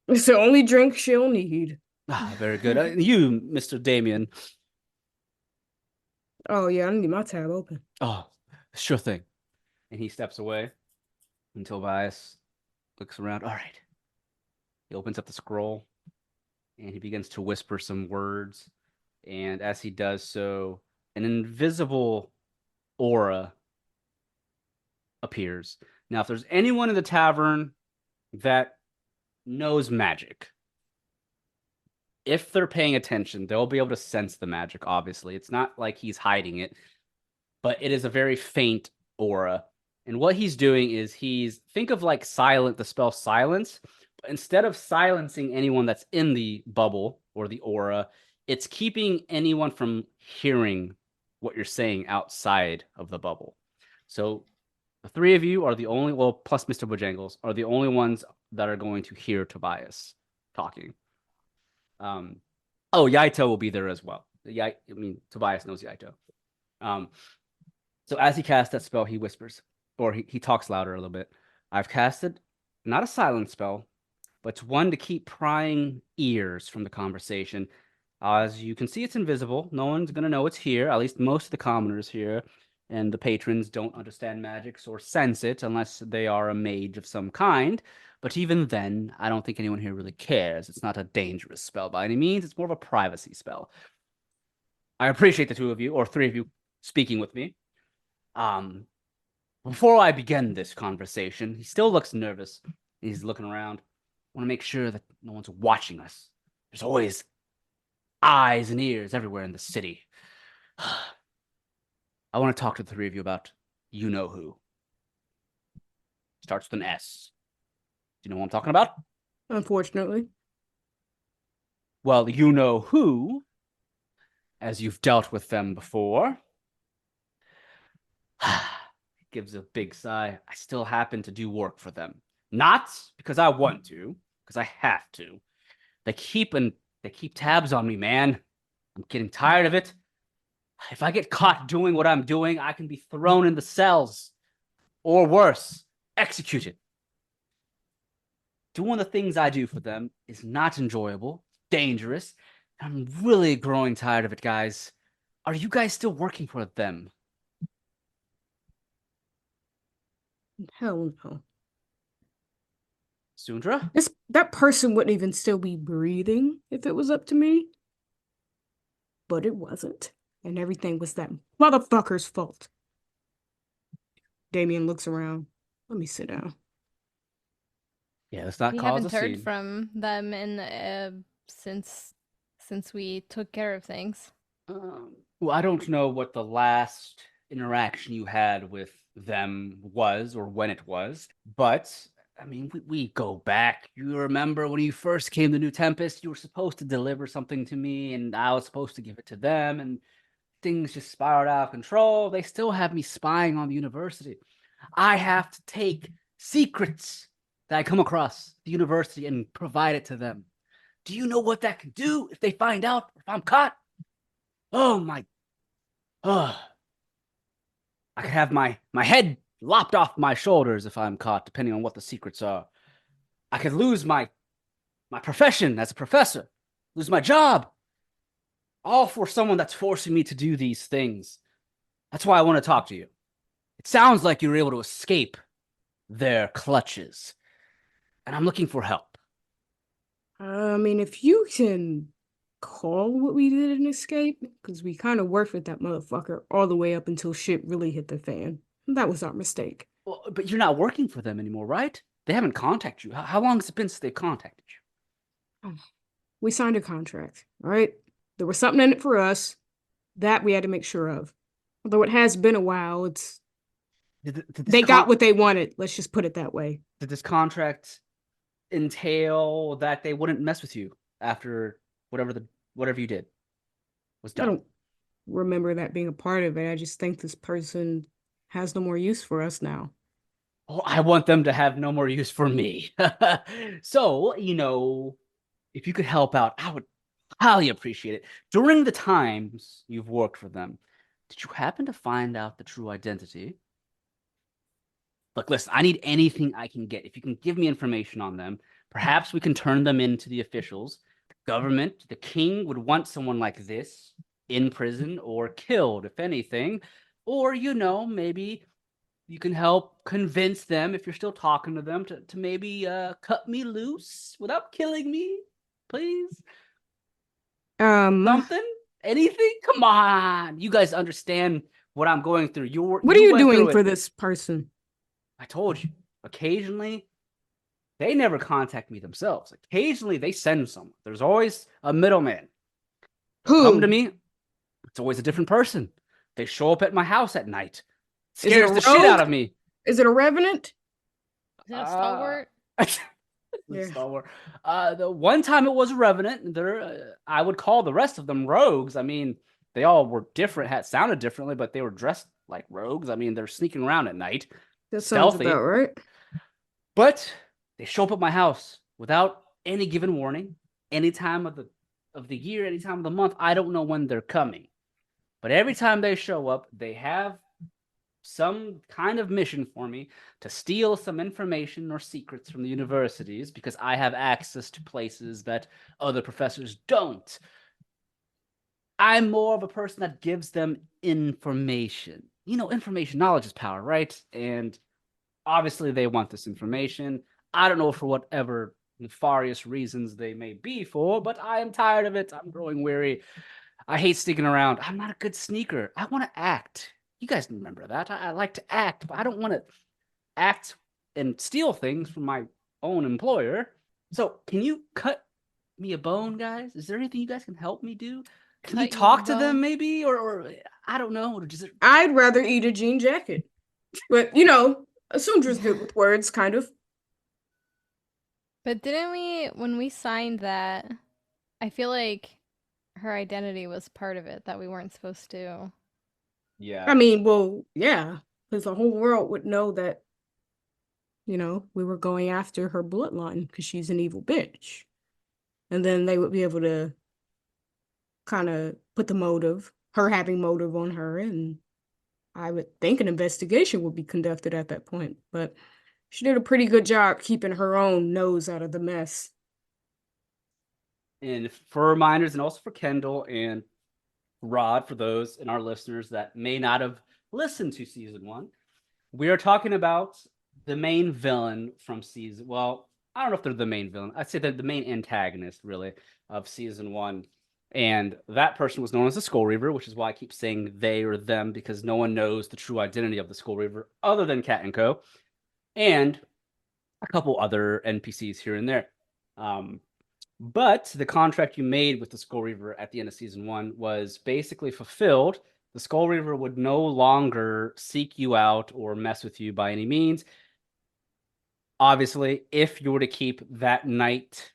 It's the only drink she'll need. Very good. You, Mr. Damien. Oh, yeah, I need my tab open. Oh, sure thing. And he steps away until Tobias looks around. All right. He opens up the scroll and he begins to whisper some words. And as he does so, an invisible aura appears. Now, if there's anyone in the tavern that knows magic, if they're paying attention, they'll be able to sense the magic, obviously. It's not like he's hiding it, but it is a very faint aura. And what he's doing is think of like the spell silence, but instead of silencing anyone that's in the bubble or the aura, it's keeping anyone from hearing what you're saying outside of the bubble. So the three of you are the only, plus Mr. Bojangles, are the only ones that are going to hear Tobias talking. Yaito will be there as well. Tobias knows Yaito. So as he casts that spell, he whispers, or he talks louder a little bit. I've casted not a silence spell, but one to keep prying ears from the conversation. As you can see, it's invisible. No one's going to know it's here. At least most of the commoners here and the patrons don't understand magics or sense it unless they are a mage of some kind. But even then, I don't think anyone here really cares. It's not a dangerous spell by any means. It's more of a privacy spell. I appreciate the two of you, or three of you, speaking with me. Before I begin this conversation, he still looks nervous. He's looking around. I want to make sure that no one's watching us. There's always eyes and ears everywhere in the city. I want to talk to the three of you about you-know-who. Starts with an S. Do you know what I'm talking about? Unfortunately. Well, you know who, as you've dealt with them before. Gives a big sigh. I still happen to do work for them. Not because I want to, because I have to. They keep tabs on me, man. I'm getting tired of it. If I get caught doing what I'm doing, I can be thrown in the cells. Or worse, executed. Doing the things I do for them is not enjoyable, dangerous. I'm really growing tired of it, guys. Are you guys still working for them? Hell no. Sundra? That person wouldn't even still be breathing if it was up to me. But it wasn't. And everything was that motherfucker's fault. Damien looks around. Let me sit down. Yeah, let's not We cause haven't a heard scene. from them in since we took care of things. Well, I don't know what the last interaction you had with them was or when it was, but I mean, we go back. You remember when you first came to New Tempest, you were supposed to deliver something to me, and I was supposed to give it to them, and things just spiraled out of control. They still have me spying on the university. I have to take secrets that I come across the university and provide it to them. Do you know what that could do if they find out, if I'm caught? Oh my, oh, I could have my head lopped off my shoulders if I'm caught, depending on what the secrets are. I could lose my profession as a professor, lose my job, all for someone that's forcing me to do these things. That's why I want to talk to you. It sounds like you were able to escape their clutches, and I'm looking for help. I mean, if you can call what we did an escape, because we kind of worked with that motherfucker all the way up until shit really hit the fan. That was our mistake. Well, but you're not working for them anymore, right? They haven't contacted you. How long has it been since they contacted you? We signed a contract, all right? There was something in it for us. That we had to make sure of. Although it has been a while, they got what they wanted. Let's just put it that way. Did this contract entail that they wouldn't mess with you after whatever you did was done? I don't remember that being a part of it. I just think this person has no more use for us now. Oh, I want them to have no more use for me. So, if you could help out, I would highly appreciate it. During the times you've worked for them, did you happen to find out the true identity? Look, listen, I need anything I can get. If you can give me information on them, perhaps we can turn them into the officials. The government, the king would want someone like this in prison or killed, if anything. Or, maybe you can help convince them, if you're still talking to them, to maybe cut me loose without killing me, please. Something? Anything? Come on. You guys understand what I'm going through. What are you doing for this person? I told you. Occasionally, they never contact me themselves. Occasionally, they send someone. There's always a middleman. Who? Come to me. It's always a different person. They show up at my house at night. Scares the shit out of me. Is it a revenant? Is it a stalwart? Yeah. Stalwart. The one time it was a revenant. I would call the rest of them rogues. I mean, they all were different, sounded differently, but they were dressed like rogues. I mean, they're sneaking around at night. That sounds Stealthy. about right. But they show up at my house without any given warning, any time of the year, any time of the month. I don't know when they're coming. But every time they show up, they have some kind of mission for me to steal some information or secrets from the universities because I have access to places that other professors don't. I'm more of a person that gives them information. Information, knowledge is power, right? And obviously they want this information. I don't know for whatever nefarious reasons they may be for, but I am tired of it. I'm growing weary. I hate sneaking around. I'm not a good sneaker. I want to act. You guys remember that. I like to act, but I don't want to act and steal things from my own employer. So can you cut me a bone, guys? Is there anything you guys can help me do? Can you talk to them maybe? Or I don't know. I'd rather eat a jean jacket. But, Sundra's good with words, kind of. But didn't we, when we signed that, I feel like her identity was part of it that we weren't supposed to. Yeah. I mean, well, yeah, because the whole world would know that, we were going after her bloodline because she's an evil bitch. And then they would be able to kind of put her having motive on her, and I would think an investigation would be conducted at that point. But she did a pretty good job keeping her own nose out of the mess. And for reminders, and also for Kendall and Rod, for those in our listeners that may not have listened to season 1, we are talking about the main villain from season. Well, I don't know if they're the main villain. I'd say they're the main antagonist, really, of season 1. And that person was known as the Skull Reaver, which is why I keep saying they or them, because no one knows the true identity of the Skull Reaver other than Cat and Co. And a couple other NPCs here and there. But the contract you made with the Skull Reaver at the end of season 1 was basically fulfilled. The Skull Reaver would no longer seek you out or mess with you by any means. Obviously, if you were to keep that night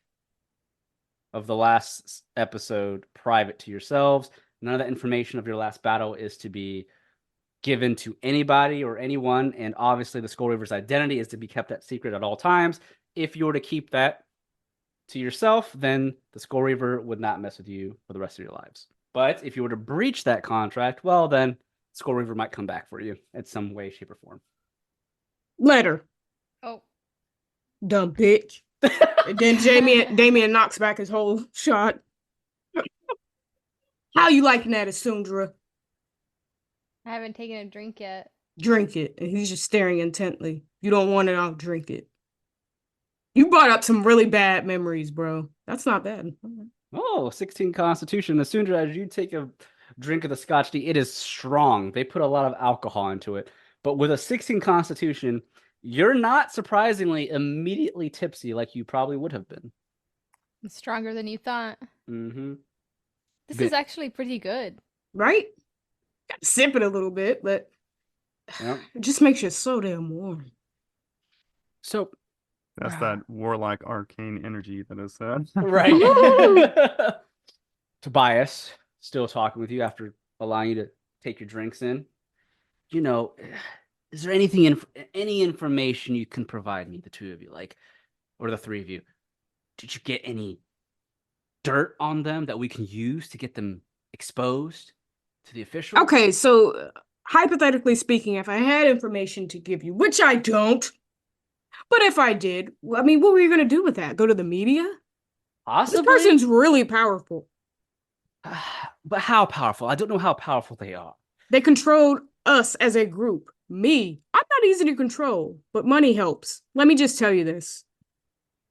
of the last episode private to yourselves, none of that information of your last battle is to be given to anybody or anyone. And obviously, the Skull Reaver's identity is to be kept that secret at all times. If you were to keep that to yourself, then the Skull Reaver would not mess with you for the rest of your lives. But if you were to breach that contract, well, then Skull Reaver might come back for you in some way, shape, or form. Letter. Oh. Dumb bitch. And then Damien knocks back his whole shot. How you liking that, Asundra? I haven't taken a drink yet. Drink it. And he's just staring intently. You don't want it, I'll drink it. You brought up some really bad memories, bro. That's not bad. Oh, 16 Constitution. As soon as you take a drink of the Scotch tea, it is strong. They put a lot of alcohol into it. But with a 16 Constitution, you're not surprisingly immediately tipsy like you probably would have been. It's stronger than you thought. Mm-hmm. This is actually pretty good. Right? Got to sip it a little bit, but Yep. it just makes you so damn warm. So That's that warlike arcane energy that is right. Tobias, still talking with you after allowing you to take your drinks in. Is there any information you can provide me, the two of you, or the three of you? Did you get any dirt on them that we can use to get them exposed to the officials? Okay, so hypothetically speaking, if I had information to give you, which I don't, but if I did, I mean, what were you going to do with that? Go to the media? Possibly. This person's really powerful. But how powerful? I don't know how powerful they are. They controlled us as a group. Me, I'm not easy to control, but money helps. Let me just tell you this.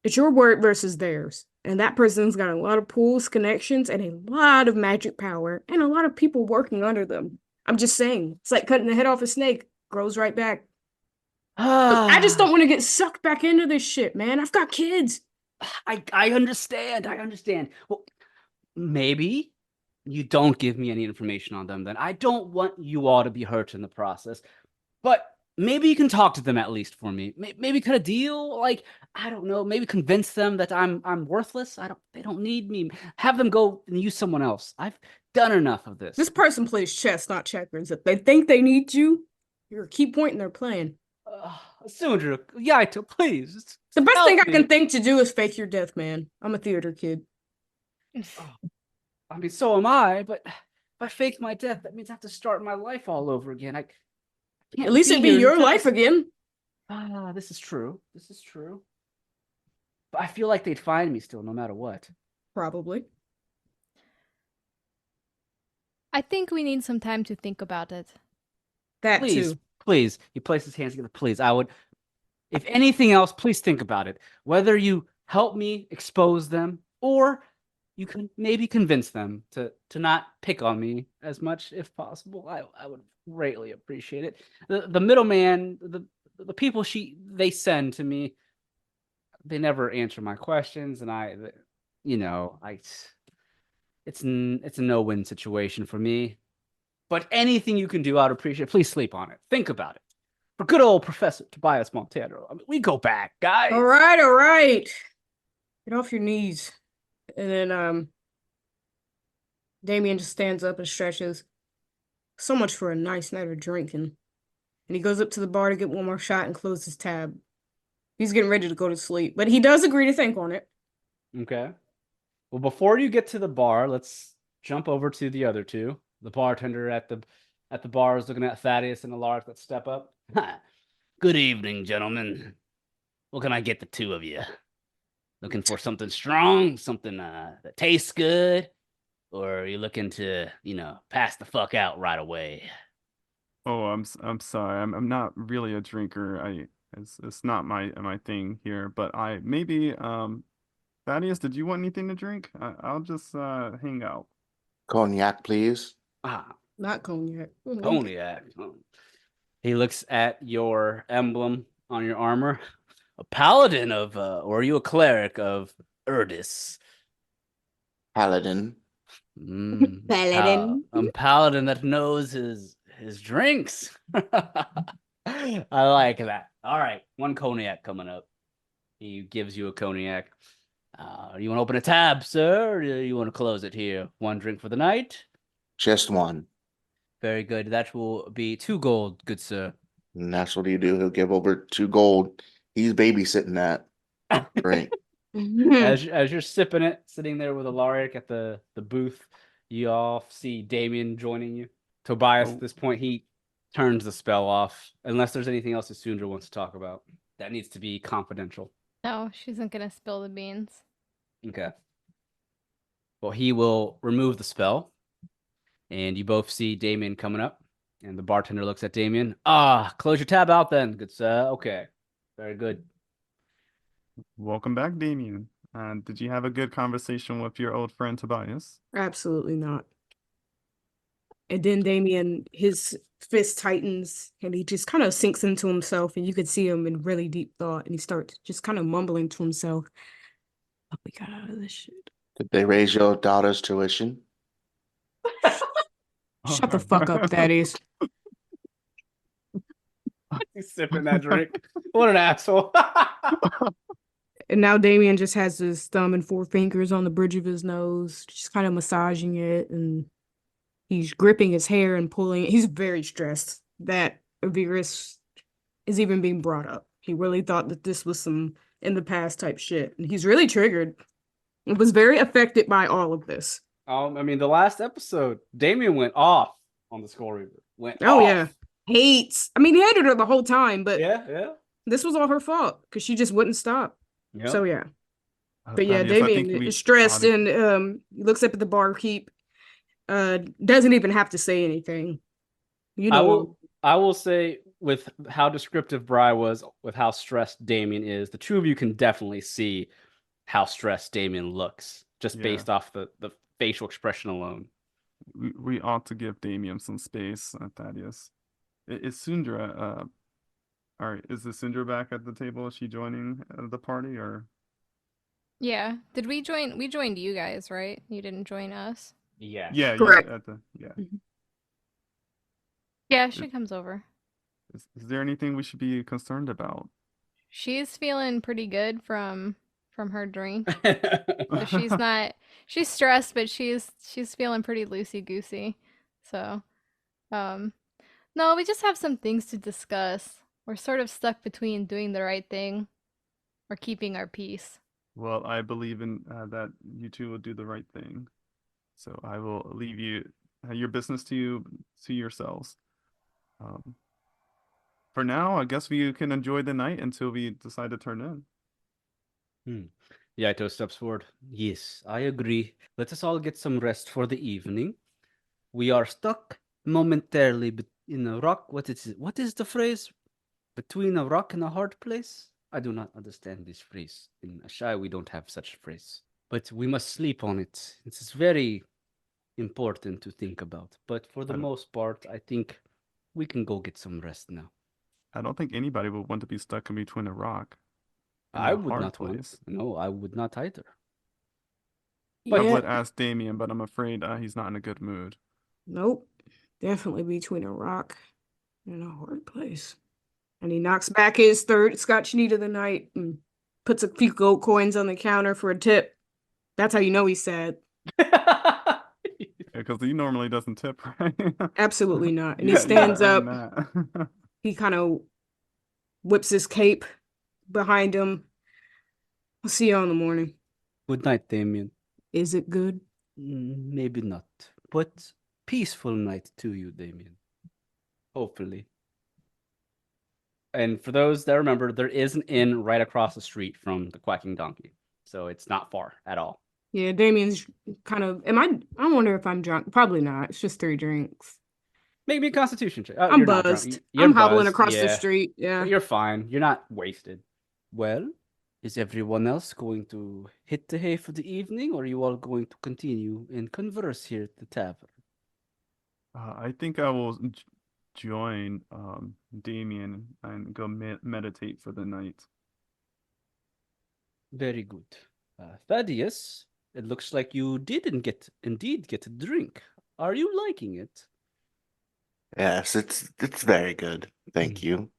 It's your word versus theirs. And that person's got a lot of pools, connections, and a lot of magic power, and a lot of people working under them. I'm just saying, it's like cutting the head off a snake, grows right back. I just don't want to get sucked back into this shit, man. I've got kids. I understand. Well, maybe you don't give me any information on them then. I don't want you all to be hurt in the process. But maybe you can talk to them at least for me. Maybe cut a deal. I don't know. Maybe convince them that I'm worthless. They don't need me. Have them go and use someone else. I've done enough of this. This person plays chess, not checkers. If they think they need you, you're a key point in their plan. Sundra, Yaito, please. The best thing I can think to do is fake your death, man. I'm a theater kid. I mean, so am I, but if I fake my death, that means I have to start my life all over again. I can't At least it'd be your life again. This is true. But I feel like they'd find me still, no matter what. Probably. I think we need some time to think about it. That too. Please. He placed his hands together. Please, I would. If anything else, please think about it. Whether you help me expose them, or you can maybe convince them to not pick on me as much if possible. I would greatly appreciate it. The middleman, the people they send to me, they never answer my questions, and it's a no-win situation for me. But anything you can do, I'd appreciate. Please sleep on it. Think about it. For good old Professor Tobias Montero. I mean, we go back, guys. All right. Get off your knees. And then Damien just stands up and stretches. So much for a nice night of drinking. And he goes up to the bar to get one more shot and close his tab. He's getting ready to go to sleep, but he does agree to think on it. Okay. Well, before you get to the bar, let's jump over to the other two. The bartender at the bar is looking at Thaddeus and Alaric. Let's step up. Good evening, gentlemen. What can I get the two of you? Looking for something strong, something that tastes good, or are you looking to, pass the fuck out right away? Oh, I'm sorry. I'm not really a drinker. It's not my thing here. But I maybe Thaddeus, did you want anything to drink? I'll just hang out. Cognac, please. Not cognac. Cognac. He looks at your emblem on your armor. A paladin of, or are you a cleric of Erdis? Paladin. Paladin. A paladin that knows his drinks. I like that. All right, one cognac coming up. He gives you a cognac. You want to open a tab, sir, or do you want to close it here? One drink for the night? Just one. Very good. That will be 2 gold, good sir. And that's what he'll do. He'll give over 2 gold. He's babysitting that drink. As you're sipping it, sitting there with Alaric at the booth, you all see Damien joining you. Tobias, at this point, he turns the spell off, unless there's anything else that Sundra wants to talk about. That needs to be confidential. No, she isn't gonna spill the beans. Okay. Well, he will remove the spell, and you both see Damien coming up, and the bartender looks at Damien. Close your tab out then, good sir. Okay. Very good. Welcome back, Damien. Did you have a good conversation with your old friend Tobias? Absolutely not. And then Damien, his fist tightens and he just kind of sinks into himself, and you could see him in really deep thought, and he starts just kind of mumbling to himself. What we got out of this shit? Did they raise your daughter's tuition? Shut the fuck up, Thaddeus. He's sipping that drink. What an asshole. And now Damien just has his thumb and 4 fingers on the bridge of his nose, just kind of massaging it, and he's gripping his hair and pulling it. He's very stressed that Avirus is even being brought up. He really thought that this was some in the past type shit. And he's really triggered. It was very affected by all of this. I mean, the last episode, Damien went off on the Skull Reaper. Oh, yeah. Hates. I mean, he hated her the whole time, but yeah. This was all her fault because she just wouldn't stop. Yep. So, yeah. But yeah, Thaddeus, Damien is stressed and he looks up at the barkeep. Doesn't even have to say anything. You know, I will say, with how descriptive Bri was, with how stressed Damien is, the two of you can definitely see how stressed Damien looks, just based off the facial expression alone. We ought to give Damien some space, Thaddeus. Is Sundra all right, is the Sundra back at the table? Is she joining the party, or? Yeah. Did we join? We joined you guys, right? You didn't join us. Yeah. Yeah, Correct. Yeah. Yeah, she comes over. Is there anything we should be concerned about? She's feeling pretty good from her drink. So she's stressed, but she's feeling pretty loosey-goosey. So, no, we just have some things to discuss. We're sort of stuck between doing the right thing or keeping our peace. Well, I believe in that you two will do the right thing. So I will leave your business to yourselves. For now, I guess we can enjoy the night until we decide to turn in. Yaito steps forward. Yes, I agree. Let us all get some rest for the evening. We are stuck momentarily in a rock. What is the phrase? Between a rock and a hard place? I do not understand this phrase. In Ashai, we don't have such a phrase. But we must sleep on it. It's very important to think about. But for the most part, I think we can go get some rest now. I don't think anybody would want to be stuck in between a rock. I would not want. No, I would not either. I would ask Damien, but I'm afraid he's not in a good mood. Nope. Definitely between a rock and a hard place. And he knocks back his 3rd Scotch neat of the night and puts a few gold coins on the counter for a tip. That's how you know he's sad. because he normally doesn't tip, right? Absolutely not. And he Yeah, stands yeah, up. that. He kind of whips his cape behind him. I'll see you all in the morning. Good night, Damien. Is it good? Maybe not, but peaceful night to you, Damien. Hopefully. And for those that remember, there is an inn right across the street from the Quacking Donkey, so it's not far at all. Yeah, Damien's kind of. I wonder if I'm drunk. Probably not. It's just 3 drinks. Make me a Constitution check. Oh, I'm you're not drunk. buzzed. You're I'm hobbling buzzed, across the yeah. street. Yeah. But you're fine. You're not wasted. Well, is everyone else going to hit the hay for the evening, or are you all going to continue and converse here at the tavern? I think I will join Damien and go meditate for the night. Very good. Thaddeus, it looks like you indeed get a drink. Are you liking it? Yes, it's very good. Thank you.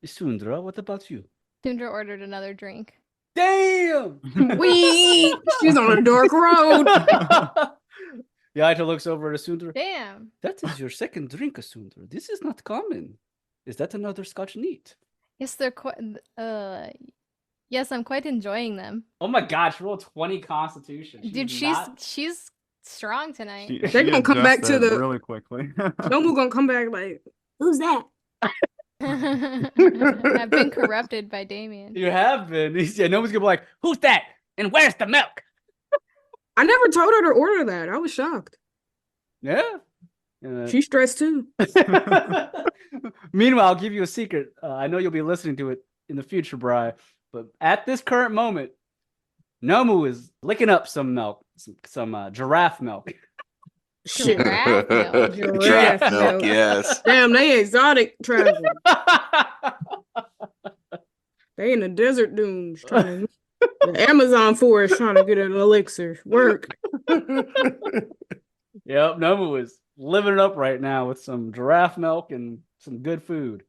Isundra, what about you? Tundra ordered another drink. Damn! Wee! She's on a dark road. Yaito looks over at Asundra. Damn. That is your second drink, Asundra. This is not common. Is that another Scotch neat? Yes, they're quite. Yes, I'm quite enjoying them. Oh my god, she rolled 20 Constitution. Dude, she's strong tonight. They're gonna come back to the really quickly. Nomu gonna come back like, who's that? I've been corrupted by Damien. You have been. Yeah, no one's gonna be like, who's that? And where's the milk? I never told her to order that. I was shocked. Yeah. She's stressed too. Meanwhile, I'll give you a secret. I know you'll be listening to it in the future, Bri, but at this current moment, Nomu is licking up some milk, some giraffe milk. Shit. Giraffe milk. Giraffe milk. Yes. Damn, they exotic travel. They in the desert dunes trying to, the Amazon forest trying to get an elixir. Work. Yep, Nomu is living it up right now with some giraffe milk and some good food.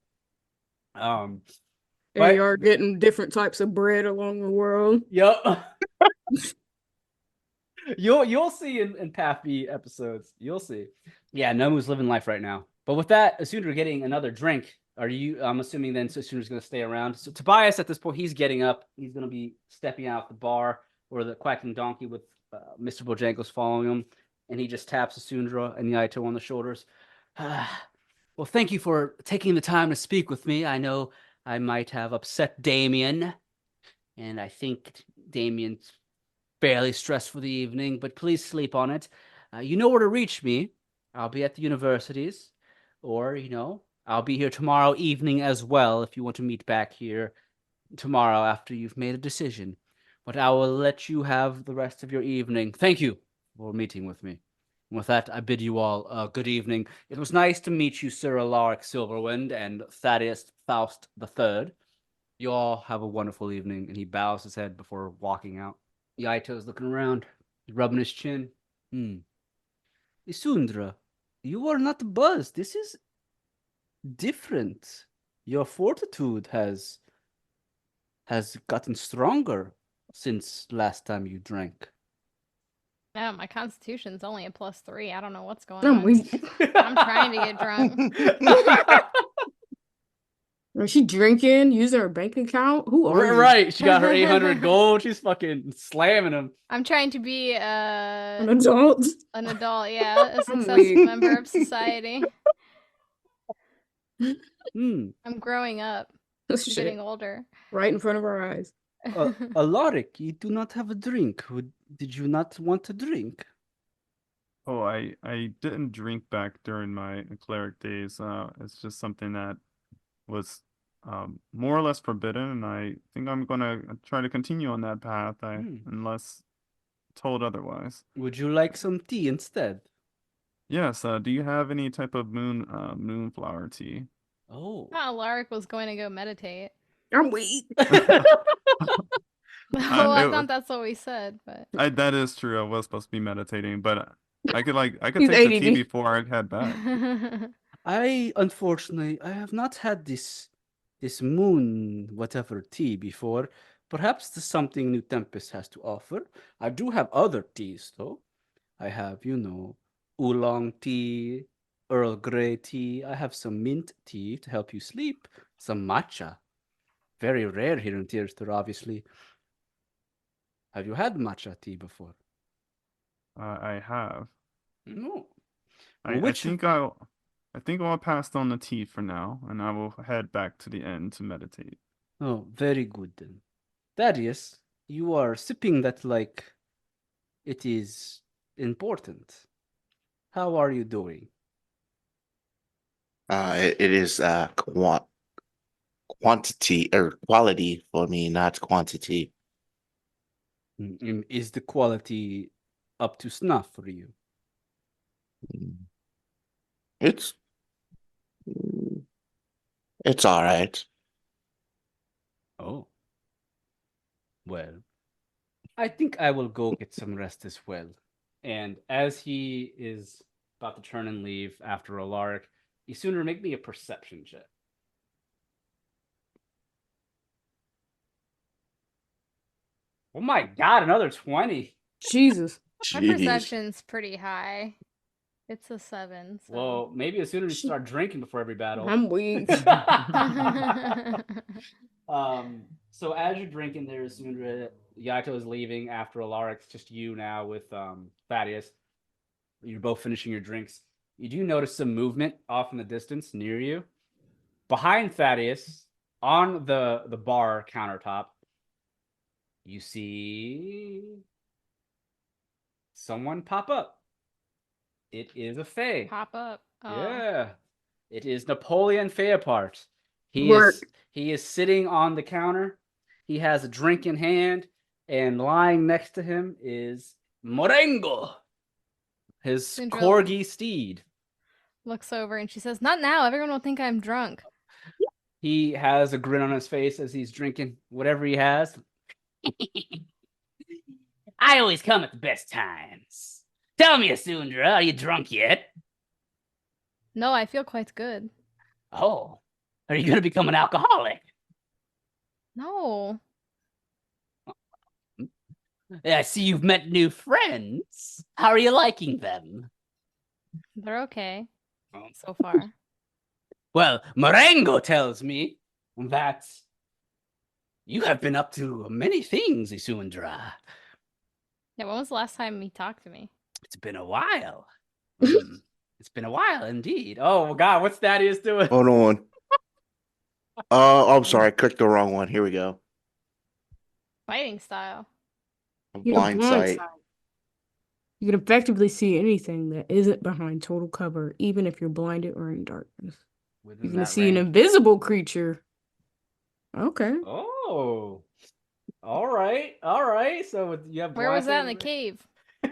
They are getting different types of bread along the world. Yep. You'll see in Path B episodes. You'll see. Yeah, Nomu's living life right now. But with that, Asundra getting another drink. I'm assuming then Asundra's going to stay around. So Tobias at this point, he's getting up. He's going to be stepping out the bar or the Quacking Donkey with Mr. Bojangles following him. And he just taps Asundra and Yaito on the shoulders. Well, thank you for taking the time to speak with me. I know I might have upset Damien. And I think Damien's fairly stressed for the evening, but please sleep on it. You know where to reach me. I'll be at the universities, or, I'll be here tomorrow evening as well if you want to meet back here tomorrow after you've made a decision. But I will let you have the rest of your evening. Thank you for meeting with me. And with that, I bid you all a good evening. It was nice to meet you, Sir Alaric Silverwind and Thaddeus Faust III. You all have a wonderful evening. And he bows his head before walking out. Yaito's looking around, rubbing his chin. Isundra, you are not buzzed. This is different. Your fortitude has gotten stronger since last time you drank. Yeah, my constitution's only a +3. I don't know what's going I'm on. weak. I'm trying to get drunk. Is she drinking, using her bank account? Who are you? Right, she got her 800 gold. She's fucking slamming them. I'm trying to be An adult? an adult, yeah, a I'm successful weak. member of society. I'm growing up. I'm Shit. getting older. Right in front of our eyes. Alaric, you do not have a drink. Did you not want a drink? Oh, I didn't drink back during my cleric days. It's just something that was more or less forbidden, and I think I'm gonna try to continue on that path, unless told otherwise. Would you like some tea instead? Yes. Do you have any type of moonflower tea? Oh. Alaric was going to go meditate. I'm weak. I thought that's what we said, but That is true. I was supposed to be meditating, but I could He's take the tea ADD. before I head back. Unfortunately, I have not had this moon whatever tea before. Perhaps there's something New Tempest has to offer. I do have other teas though. I have, oolong tea, Earl Grey tea. I have some mint tea to help you sleep. Some matcha. Very rare here in Tirster, obviously. Have you had matcha tea before? I have. No. I Which think I'll pass on the tea for now, and I will head back to the end to meditate. Oh, very good then. Thaddeus, you are sipping that like it is important. How are you doing? It is quantity or quality for me, not quantity. Is the quality up to snuff for you? Mm. It's mm, it's all right. Oh. Well, I think I will go get some rest as well. And as he is about to turn and leave after a lark, you sooner make me a perception check. Oh my god, another 20. Jesus. My Jeez. perception's pretty high. It's a 7. So. Well, maybe as soon as you start drinking before every battle. I'm weak. So as you're drinking there, Sundra, Yaito is leaving after Alaric. It's just you now with Thaddeus. You're both finishing your drinks. You do notice some movement off in the distance near you. Behind Thaddeus, on the bar countertop, you see someone pop up. It is a Fae. Pop up. Oh. Yeah. It is Napoleon Fayapart. Work. He is sitting on the counter. He has a drink in hand, and lying next to him is Morengo, his Syndrome. corgi steed. Looks over and she says, "Not now. Everyone will think I'm drunk." He has a grin on his face as he's drinking whatever he has. I always come at the best times. Tell me, Asundra, are you drunk yet? No, I feel quite good. Oh, are you going to become an alcoholic? No. I see you've met new friends. How are you liking them? They're okay. So far. Well, Marengo tells me that you have been up to many things, Isundra. Yeah, when was the last time he talked to me? It's been a while. It's been a while indeed. Oh God, what's Thaddeus doing? Hold on. I'm sorry, I clicked the wrong one. Here we go. Fighting style. You Blind sight. You can effectively see anything that isn't behind total cover, even if you're blinded or in darkness. Within You can that see an range. invisible creature. Okay. Oh, all right. So you have. Where was that in the blindfolded- cave?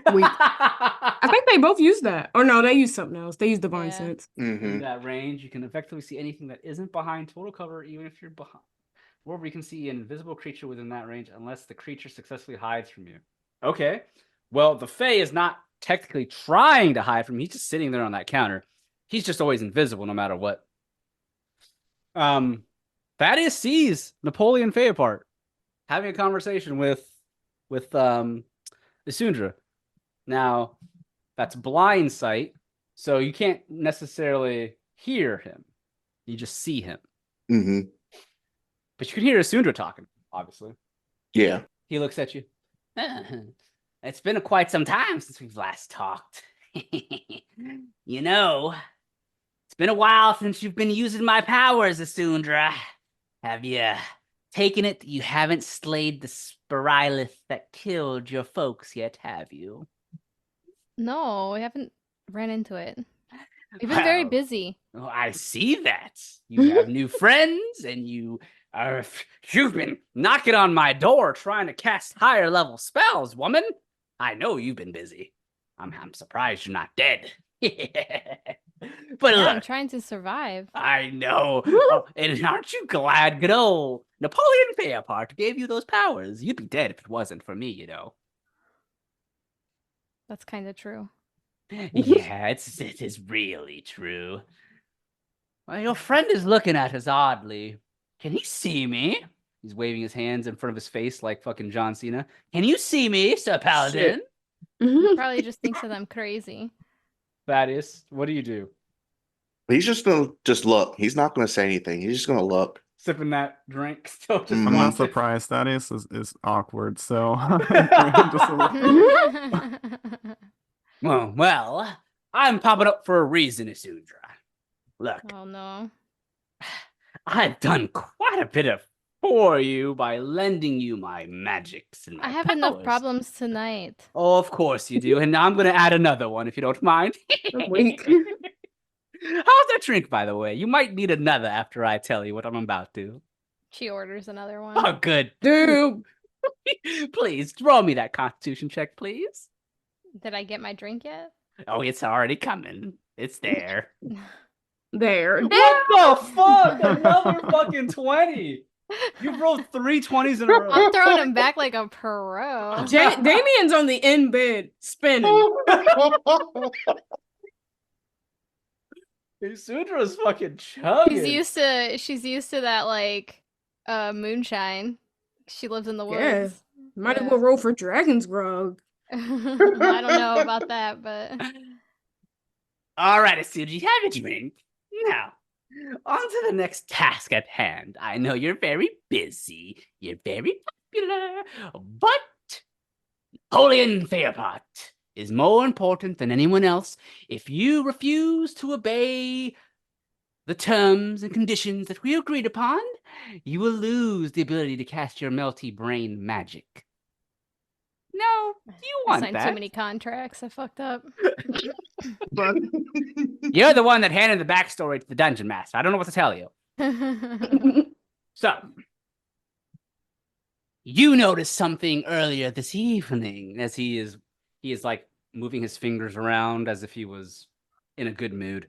I think they both use that. Or no, they use something else. They use divine Yeah. sense. In that range, you can effectively see anything that isn't behind total cover, even if you're behind. Or you can see an invisible creature within that range, unless the creature successfully hides from you. Okay. Well, the Fae is not technically trying to hide from you. He's just sitting there on that counter. He's just always invisible, no matter what. Thaddeus sees Napoleon Fayapart having a conversation with Isundra. Now, that's blind sight, so you can't necessarily hear him. You just see him. Mm-hmm. But you can hear Isundra talking, obviously. Yeah. He looks at you. It's been quite some time since we've last talked. You know, it's been a while since you've been using my powers, Asundra. Have you taken it that you haven't slayed the Spirylith that killed your folks yet, have you? No, we haven't ran into it. We've been very Well, busy. Oh, I see that. You have new friends, and you've been knocking on my door trying to cast higher level spells, woman. I know you've been busy. I'm surprised you're not dead. But Yeah, look, I'm trying to survive. I know. Oh, and aren't you glad good old Napoleon Fayapart gave you those powers? You'd be dead if it wasn't for me, you know. That's kind of true. Yeah, it is really true. Well, your friend is looking at us oddly. Can he see me? He's waving his hands in front of his face like fucking John Cena. Can you see me, Sir Paladin? He probably just thinks that I'm crazy. Thaddeus, what do you do? He's just gonna just look. He's not gonna say anything. He's just gonna look. Sipping that drink, still just I'm not Mhm. surprised. Thaddeus is awkward, so just a little. Well, I'm popping up for a reason, Isudra. Look, Oh no. I've done quite a bit for you by lending you my magics and my I have enough powers. problems tonight. Oh, of course you do, and I'm gonna add another one if you don't mind. I'm weak. How's that drink, by the way? You might need another after I tell you what I'm about to. She orders another one. Oh, good. Dude. Please, throw me that constitution check, please. Did I get my drink yet? Oh, it's already coming. It's there. There. What the fuck? Another fucking 20. You rolled 3 20s in a row. I'm throwing him back like a pro. Damien's on the in bed spinning. Sudra's fucking chugging. She's used to that like moonshine. She lives in the Yeah. woods. Might as Yeah. well roll for Dragon's Grog. I don't know about that, but All right, Asuji, have a drink. Now, on to the next task at hand. I know you're very busy. You're very popular. But Napoleon Fairpot is more important than anyone else. If you refuse to obey the terms and conditions that we agreed upon, you will lose the ability to cast your melty brain magic. No, do you I want signed that? too many contracts. I fucked up. You're the one that handed the backstory to the dungeon master. I don't know what to tell you. So, you noticed something earlier this evening as he is like moving his fingers around as if he was in a good mood,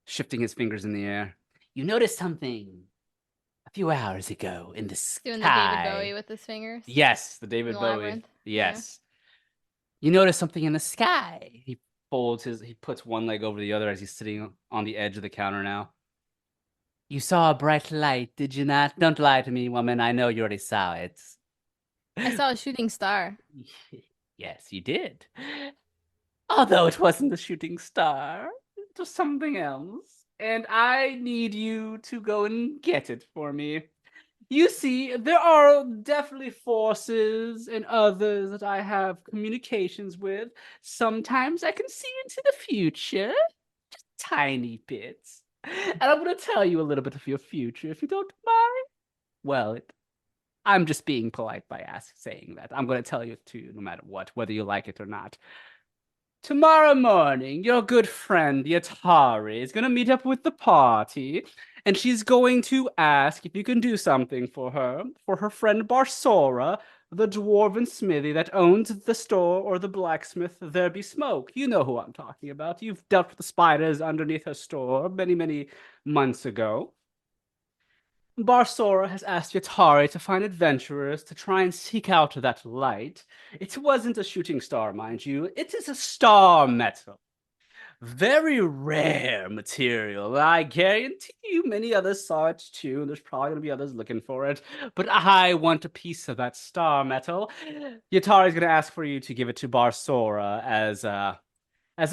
shifting his fingers in the air. You noticed something a few hours ago in the sky. Doing the David Bowie with his fingers. Yes, the David In Bowie. Labyrinth. Yes. You notice something in the sky. He puts one leg over the other as he's sitting on the edge of the counter now. You saw a bright light, did you not? Don't lie to me, woman. I know you already saw it. I saw a shooting star. Yes, you did. Although it wasn't a shooting star, it was something else. And I need you to go and get it for me. You see, there are definitely forces and others that I have communications with. Sometimes I can see into the future, just tiny bits. And I'm going to tell you a little bit of your future, if you don't mind. Well, I'm just being polite by saying that. I'm going to tell you too, no matter what, whether you like it or not. Tomorrow morning, your good friend Yatari is going to meet up with the party, and she's going to ask if you can do something for her friend Barsora, the dwarven smithy that owns the store or the blacksmith There Be Smoke. You know who I'm talking about. You've dealt with the spiders underneath her store many, many months ago. Barsora has asked Yatari to find adventurers to try and seek out that light. It wasn't a shooting star, mind you. It is a star metal. Very rare material. I guarantee you many others saw it too, and there's probably going to be others looking for it. But I want a piece of that star metal. Yatari's going to ask for you to give it to Barsora as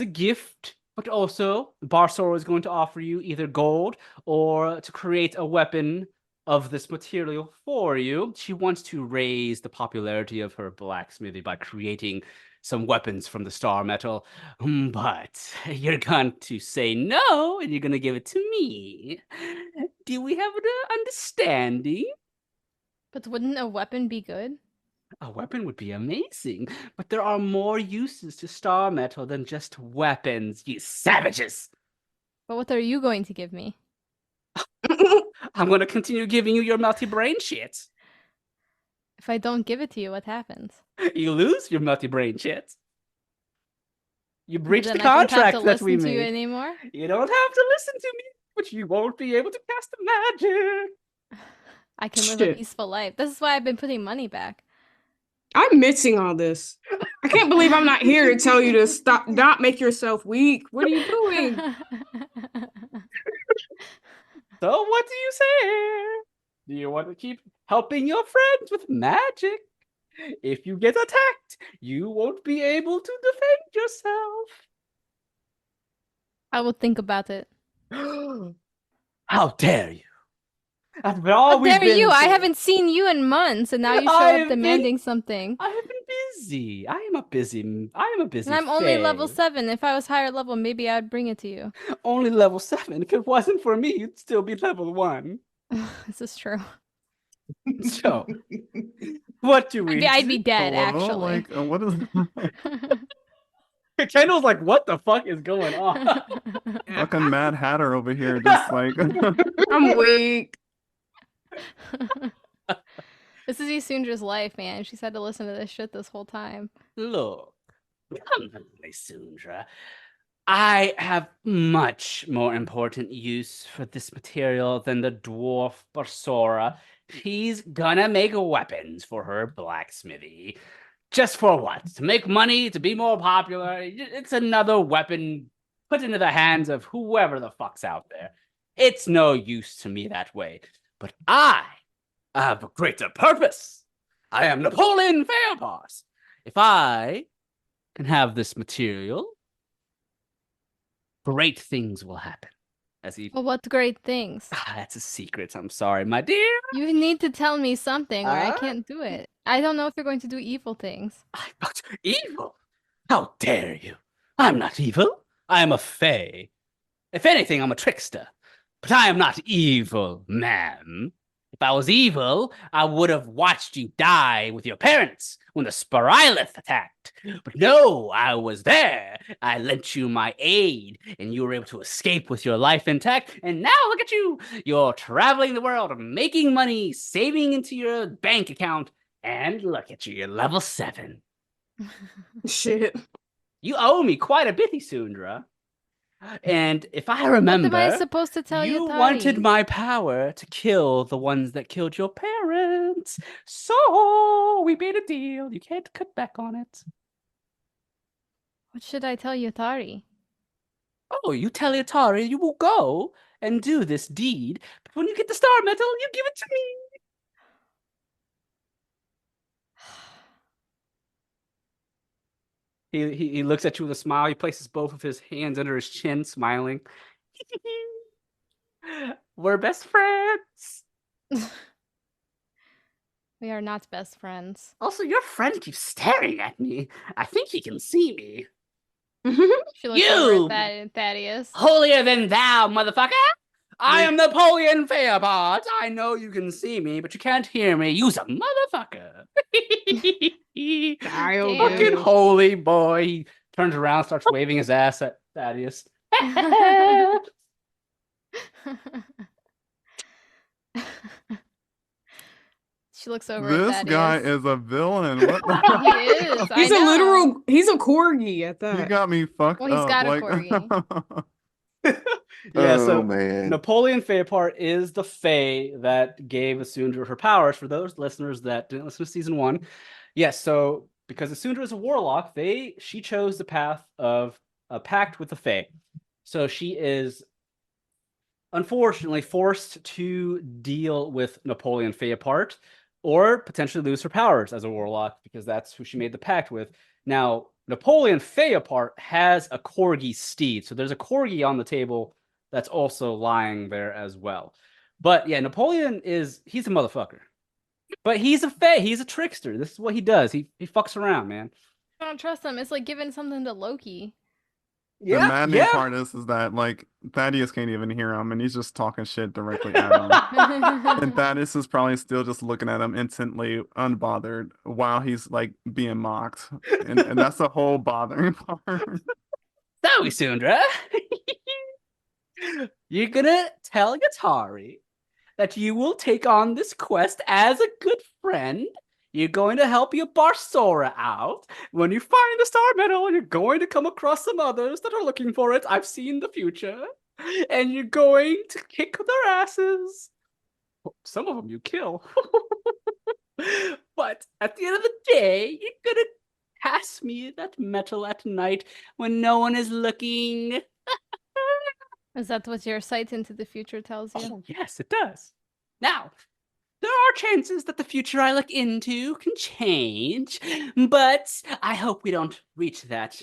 a gift. But also, Barsora is going to offer you either gold or to create a weapon of this material for you. She wants to raise the popularity of her blacksmithy by creating some weapons from the star metal. But you're going to say no, and you're going to give it to me. Do we have an understanding? But wouldn't a weapon be good? A weapon would be amazing, but there are more uses to star metal than just weapons, you savages! But what are you going to give me? I'm going to continue giving you your melty brain shit. If I don't give it to you, what happens? You lose your melty brain shit. You breached the Then I don't have contract to that we listen to you made. anymore? You don't have to listen to me, but you won't be able to cast the magic. I can live a Shit. peaceful life. This is why I've been putting money back. I'm missing all this. I can't believe I'm not here to tell you to stop, not make yourself weak. What are you doing? So what do you say? Do you want to keep helping your friends with magic? If you get attacked, you won't be able to defend yourself. I will think about it. How dare you? After all How we've dare been you? I through. haven't seen you in months, and now you show I up have demanding something. I have been busy. I am a busy And I'm fae. only level 7. If I was higher level, maybe I'd bring it to you. Only level 7. If it wasn't for me, you'd still be level 1. This is true. So, what do we I'd be dead, Hello? actually. Like, what is Kendall's like, what the fuck is going on? fucking Mad Hatter over here? Just like, I'm weak. This is Isundra's life, man. She's had to listen to this shit this whole time. Look, come on, Sundra. I have much more important use for this material than the dwarf Barsora. She's gonna make weapons for her blacksmithy. Just for what? To make money? To be more popular? It's another weapon put into the hands of whoever the fuck's out there. It's no use to me that way. But I have a greater purpose. I am Napoleon Fairpass. If I can have this material, great things will happen. As he, Well, what great things? that's a secret. I'm sorry, my dear. You need to tell me something, or I Huh? can't do it. I don't know if you're going to do evil things. I'm not evil. How dare you? I'm not evil. I am a fae. If anything, I'm a trickster. But I am not evil, ma'am. If I was evil, I would have watched you die with your parents when the Spirylith attacked. But no, I was there. I lent you my aid, and you were able to escape with your life intact. And now look at you. You're traveling the world, making money, saving into your bank account. And look at you, you're level 7. Shit. You owe me quite a bit, Isundra. And if I remember, What am I supposed to tell you Yatari? wanted my power to kill the ones that killed your parents. So we made a deal. You can't cut back on it. What should I tell Yatari? Oh, you tell Atari you will go and do this deed. But when you get the star medal, you give it to me. He looks at you with a smile. He places both of his hands under his chin, smiling. We're best friends. We are not best friends. Also, your friend keeps staring at me. I think he can see me. She looks You! over at Thaddeus. Holier than thou, motherfucker! I am Napoleon Fairpart. I know you can see me, but you can't hear me. You's a motherfucker. Dial Damn. Fucking holy boy. He turns around, starts waving his ass at Thaddeus. She looks over this at guy Thaddeus. is a villain. What the He is. I He's a know. literal. He's a corgi at You that. got me fucked Well, he's up. got a like, corgi. Yeah, Oh, so man. Napoleon Fairpart is the fae that gave Asundra her powers. For those listeners that didn't listen to season 1, yes. So because Asundra is a warlock, she chose the path of a pact with the fae. So she is unfortunately forced to deal with Napoleon Fairpart, or potentially lose her powers as a warlock because that's who she made the pact with. Now, Napoleon Fairpart has a corgi steed, so there's a corgi on the table that's also lying there as well. But yeah, Napoleon he's a motherfucker. But he's a fae, he's a trickster. This is what he does. He fucks around, man. I don't trust him. It's like giving something to Loki. The maddening part is that like Thaddeus can't even hear him, and he's just talking shit directly at him. And Thaddeus is probably still just looking at him intently, unbothered, while he's like being mocked, and that's the whole bothering part. So, Isundra, you're gonna tell Yatari that you will take on this quest as a good friend. You're going to help your Barsora out. When you find the star medal, you're going to come across some others that are looking for it. I've seen the future. And you're going to kick their asses. Some of them you kill. But at the end of the day, you're going to pass me that metal at night when no one is looking. Is that what your sight into the future tells you? Oh, yes, it does. Now, there are chances that the future I look into can change, but I hope we don't reach that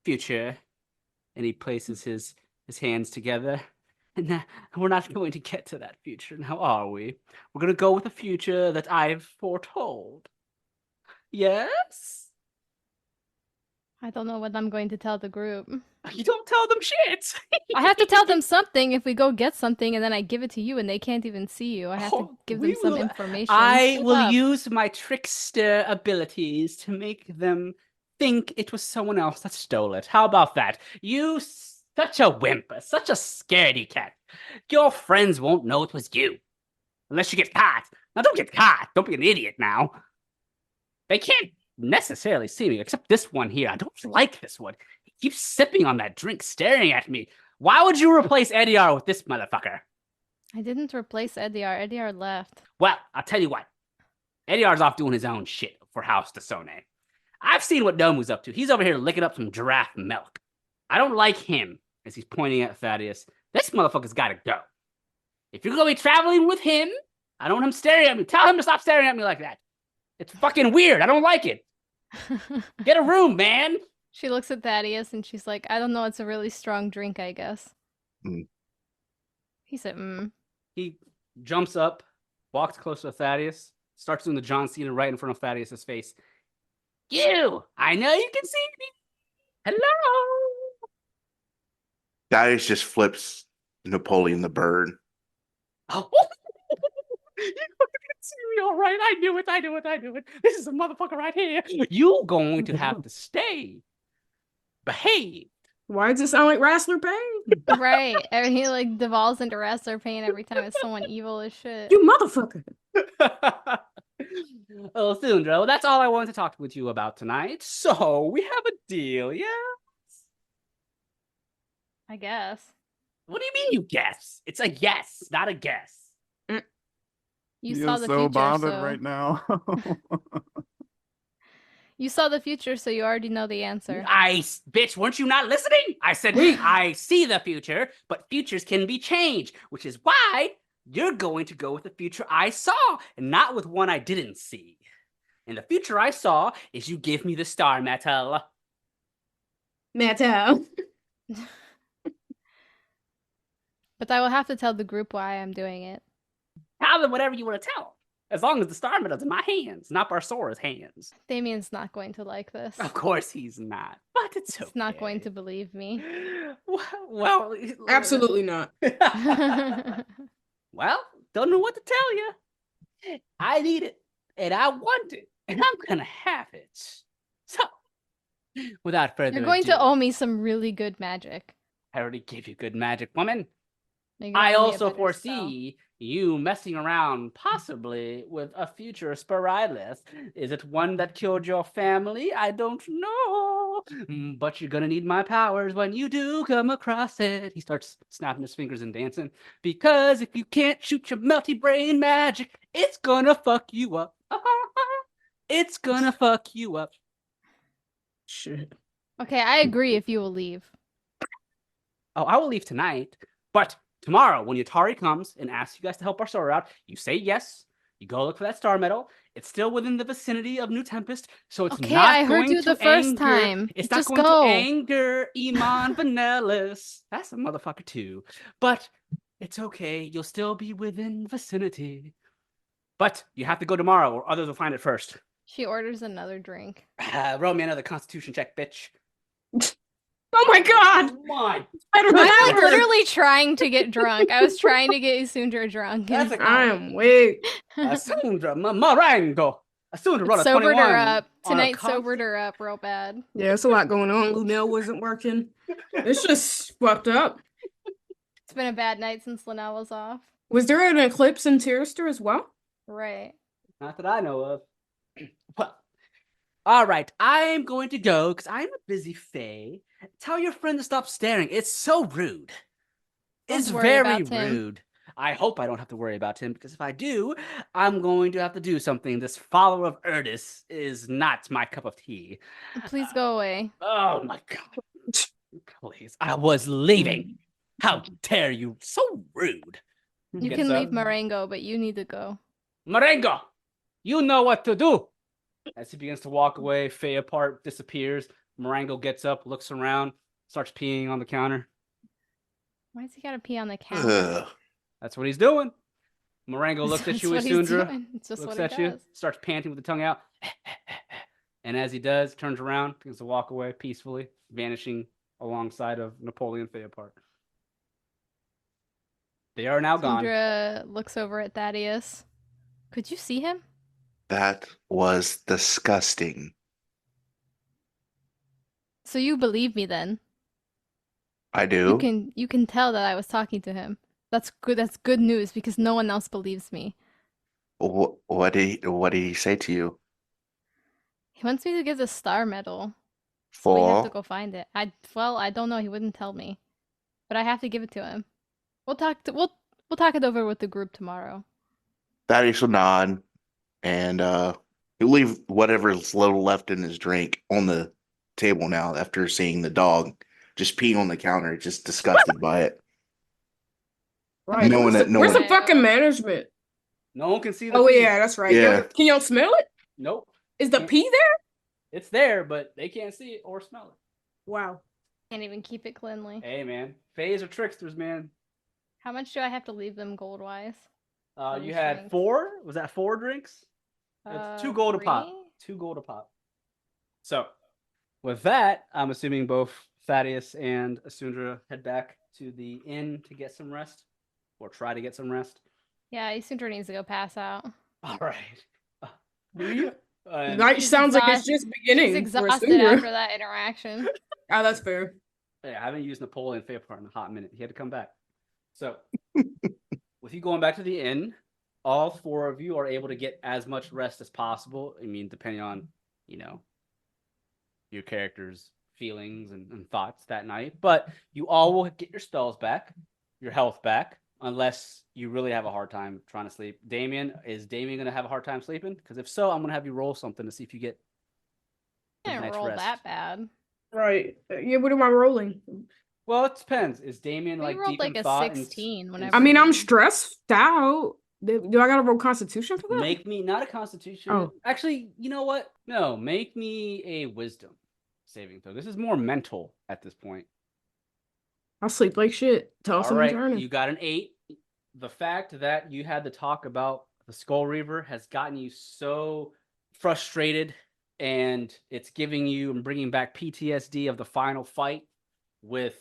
future. And he places his hands together. And we're not going to get to that future, now are we? We're going to go with a future that I've foretold. Yes? I don't know what I'm going to tell the group. You don't tell them shit. I have to tell them something if we go get something and then I give it to you and they can't even see you. I have to Oh, give we them some will- information. I Shut will up. use my trickster abilities to make them think it was someone else that stole it. How about that? You such a wimp, such a scaredy cat. Your friends won't know it was you. Unless you get caught. Now don't get caught. Don't be an idiot now. They can't necessarily see me, except this one here. I don't like this one. He keeps sipping on that drink, staring at me. Why would you replace Ediar with this motherfucker? I didn't replace Ediar. Ediar left. Well, I'll tell you what. Ediar's off doing his own shit for House Desone. I've seen what Nomu's up to. He's over here licking up some giraffe milk. I don't like him, as he's pointing at Thaddeus. This motherfucker's gotta go. If you're gonna be traveling with him, I don't want him staring at me. Tell him to stop staring at me like that. It's fucking weird. I don't like it. Get a room, man. She looks at Thaddeus and she's like, I don't know, it's a really strong drink, I guess. Mm. He said, He jumps up, walks close to Thaddeus, starts doing the John Cena right in front of Thaddeus' face. You! I know you can see me. Hello! Thaddeus just flips Napoleon the bird. Oh. You can see me all right. I knew it. This is a motherfucker right here. You going to have to stay. Behave. Why does it sound like Wrestler Pain? right. And he like devolves into wrestler pain every time it's someone evil as shit. You motherfucker. Oh, Thundra, that's all I wanted to talk with you about tonight. So, we have a deal, yeah? I guess. What do you mean you guess? It's a yes, not a guess. You He saw is the so future, bothered so right now. you saw the future, so you already know the answer. Bitch, weren't you not listening? I said, I see the future, but futures can be changed, which is why you're going to go with the future I saw and not with one I didn't see. And the future I saw is you give me the star metal. Mattel. But I will have to tell the group why I'm doing it. Tell them whatever you want to tell them. As long as the star metal's in my hands, not Barsora's hands. Damien's not going to like this. Of course he's not, but it's okay. He's not going to believe me. Well, Absolutely not. Well, don't know what to tell you. I need it, and I want it, and I'm gonna have it. So, without further You're going ado, to owe me some really good magic. I already gave you good magic, woman. You're gonna I owe me a also better foresee you messing around, possibly, with a future Sporilus. Is it one that killed your family? I don't know. But you're gonna need my powers when you do come across it. He starts snapping his fingers and dancing. Because if you can't shoot your melty brain magic, it's gonna fuck you up. It's gonna fuck you up. Shit. spell. Okay, I agree if you will leave. Oh, I will leave tonight, but tomorrow, when Yatari comes and asks you guys to help our Sora out, you say yes. You go look for that star medal. It's still within the vicinity of New Tempest, so it's Okay, not I heard going you to the first anger- time. It's Just not going go. to anger Iman Vanellis. That's a motherfucker too. But it's okay. You'll still be within vicinity. But you have to go tomorrow, or others will find it first. She orders another drink. Roll me another Constitution check, bitch. Oh my god! Come on. Better than I was ever. literally trying to get drunk. I was trying to get Isundra drunk. That's and a I am weak. Asundra Marango. Asundra rolled a sobered 21 her up. on a Tonight con- sobered her up real bad. Yeah, it's a lot going on. Lunel wasn't working. It's just fucked up. It's been a bad night since Linnell was off. Was there an eclipse in Tirister as well? Right. Not that I know of. Well, all right. I'm going to go because I'm a busy Fae. Tell your friend to stop staring. It's so rude. Don't It's worry very about Tim. rude. I hope I don't have to worry about him because if I do, I'm going to have to do something. This follower of Erdis is not my cup of tea. Please go away. Oh my god. Please. I was leaving. How dare you? So rude. You Gets can up. leave Marengo, but you need to go. Marengo, you know what to do. As he begins to walk away, Fey apart disappears. Marengo gets up, looks around, starts peeing on the counter. Why's he gotta pee on the counter? Ugh. That's what he's doing. Marengo looks at That's you, what he's Isundra. doing. It's just Looks what he at you, does. starts panting with the tongue out. And as he does, turns around, begins to walk away peacefully, vanishing alongside of Napoleon Theopart. They are now gone. Sandra looks over at Thaddeus. Could you see him? That was disgusting. So you believe me then? I You do. can tell that I was talking to him. That's good. That's good news because no one else believes me. What did he say to you? He wants me to give the star medal. So we have to For go find it. I don't know. He wouldn't tell me, but I have to give it to him. We'll talk it over with the group tomorrow. Thaddeus will nod, and he'll leave whatever's little left in his drink on the table now after seeing the dog just peeing on the counter, just disgusted by it. Right. Knowing that no Where's one- the fucking management? No one can see the Oh pee. yeah, that's right. Yeah. Can y'all smell it? Nope. Is the pee there? It's there, but they can't see it or smell it. Wow. Can't even keep it cleanly. Hey, man. Fays are tricksters, man. How much do I have to leave them gold wise? You Those had drinks. 4? Was that 4 drinks? It's 2 gold a pop. 3? 2 gold a pop. So, with that, I'm assuming both Thaddeus and Asundra head back to the inn to get some rest, or try to get some rest. Yeah, Isundra needs to go pass out. All right. Do you? Night She's sounds like it's exhausted. just beginning. She's for exhausted Asundra. after that interaction. Oh, that's fair. Yeah, I haven't used Napoleon Fairpart in a hot minute. He had to come back. So, with you going back to the inn, all 4 of you are able to get as much rest as possible. I mean, depending on, your character's feelings and thoughts that night. But you all will get your spells back, your health back, unless you really have a hard time trying to sleep. Is Damien going to have a hard time sleeping? Because if so, I'm going to have you roll something to see if you get a Can't night's roll rest. that bad. Right. Yeah, what am I rolling? Well, it depends. Is Damien We like rolled deep like in a thought? 16 and- whenever. I mean, I'm stressed out. Do I gotta roll Constitution for that? Make me not a Constitution. Oh. Actually, you know what? No, make me a Wisdom saving throw. This is more mental at this point. I'll sleep like shit. Toss All and right, turn. you got an 8. The fact that you had to talk about the Skull Reaver has gotten you so frustrated, and it's giving you and bringing back PTSD of the final fight with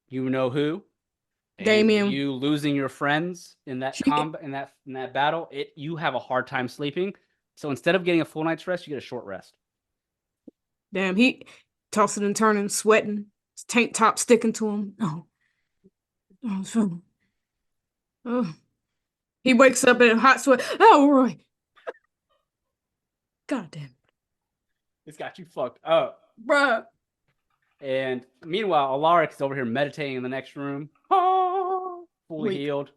you know who. And Damien. you losing your friends in that in that battle, you have a hard time sleeping. So instead of getting a full night's rest, you get a short rest. Damn, he tossing and turning, sweating. His tank top sticking to him. Oh. He wakes up in a hot sweat. Oh, Roy. God damn. It's got you fucked up. Bruh. And meanwhile, Alaric is over here meditating in the next room, fully Wait. healed.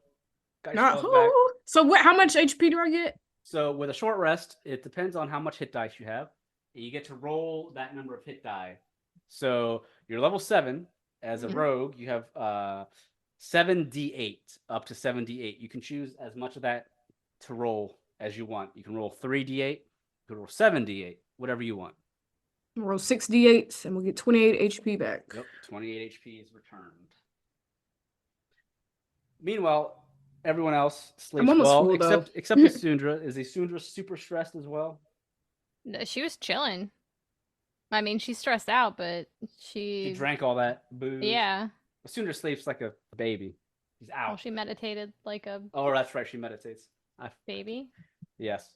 Got your Not, spells back. so what? How much HP do I get? So with a short rest, it depends on how much hit dice you have. You get to roll that number of hit die. So you're level 7 as a Mhm. rogue. You have 7d8 up to 7d8. You can choose as much of that to roll as you want. You can roll 3d8. You can roll 7d8. Whatever you want. Roll 6d8s and we'll get 28 HP back. Yep, 28 HP is returned. Meanwhile, everyone else sleeps almost well, full, except though. Isundra. Is Isundra super stressed as well? No, she was chilling. I mean, she's stressed out, but She drank all that booze. Yeah. Isundra sleeps like a baby. She's out. Well, she meditated like a Oh, that's right. She meditates. baby. Yes.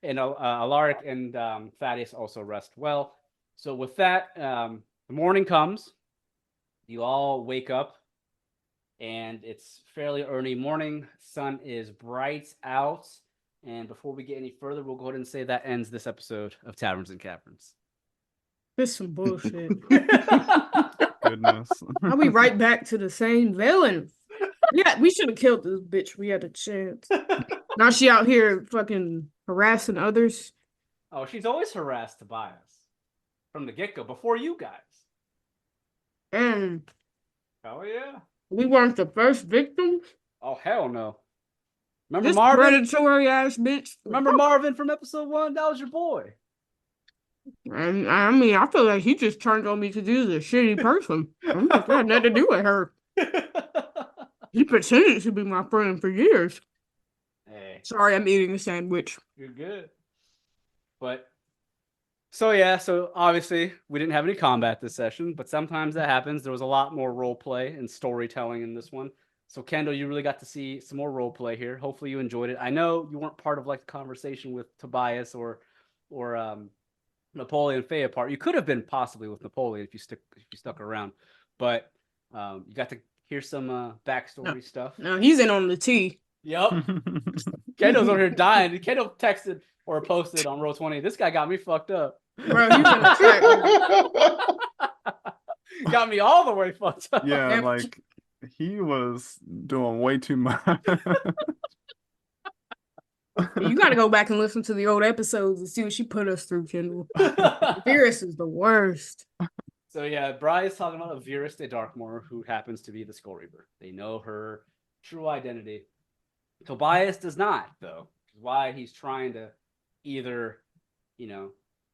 And Alaric and Thaddeus also rest well. So with that, the morning comes. You all wake up, and it's fairly early morning. Sun is bright out. And before we get any further, we'll go ahead and say that ends this episode of Taverns and Caverns. This some bullshit. Goodness. I'll be right back to the same villain. Yeah, we should have killed this bitch. We had a chance. Now she out here fucking harassing others. Oh, she's always harassed Tobias from the get-go, before you guys. And Oh, yeah. we weren't the first victims. Oh, hell no. Remember This Marvin? predatory ass bitch. Remember Marvin from episode 1? That was your boy. I mean, I feel like he just turned on me because he was a shitty person. I'm like, that had nothing to do with her. He pretended to be my friend for years. Hey, Sorry, I'm eating a sandwich. you're good. But so yeah, so obviously we didn't have any combat this session, but sometimes that happens. There was a lot more role play and storytelling in this one. So Kendall, you really got to see some more role play here. Hopefully you enjoyed it. I know you weren't part of like the conversation with Tobias or Napoleon Faye part. You could have been possibly with Napoleon if you stuck around, but you got to hear some backstory stuff. No, he's in on the tea. Yep. Kendall's over here dying. Kendall texted or posted on Roll20. This guy got me fucked up. Bro, he's in the chat. Got me all the way fucked up. Yeah, Yep. like he was doing way too much. You gotta go back and listen to the old episodes and see what she put us through, Kendall. Virus is the worst. So yeah, Bri is talking about a Virus de Darkmoor who happens to be the Skull Reaper. They know her true identity. Tobias does not, though. Which is why he's trying to either,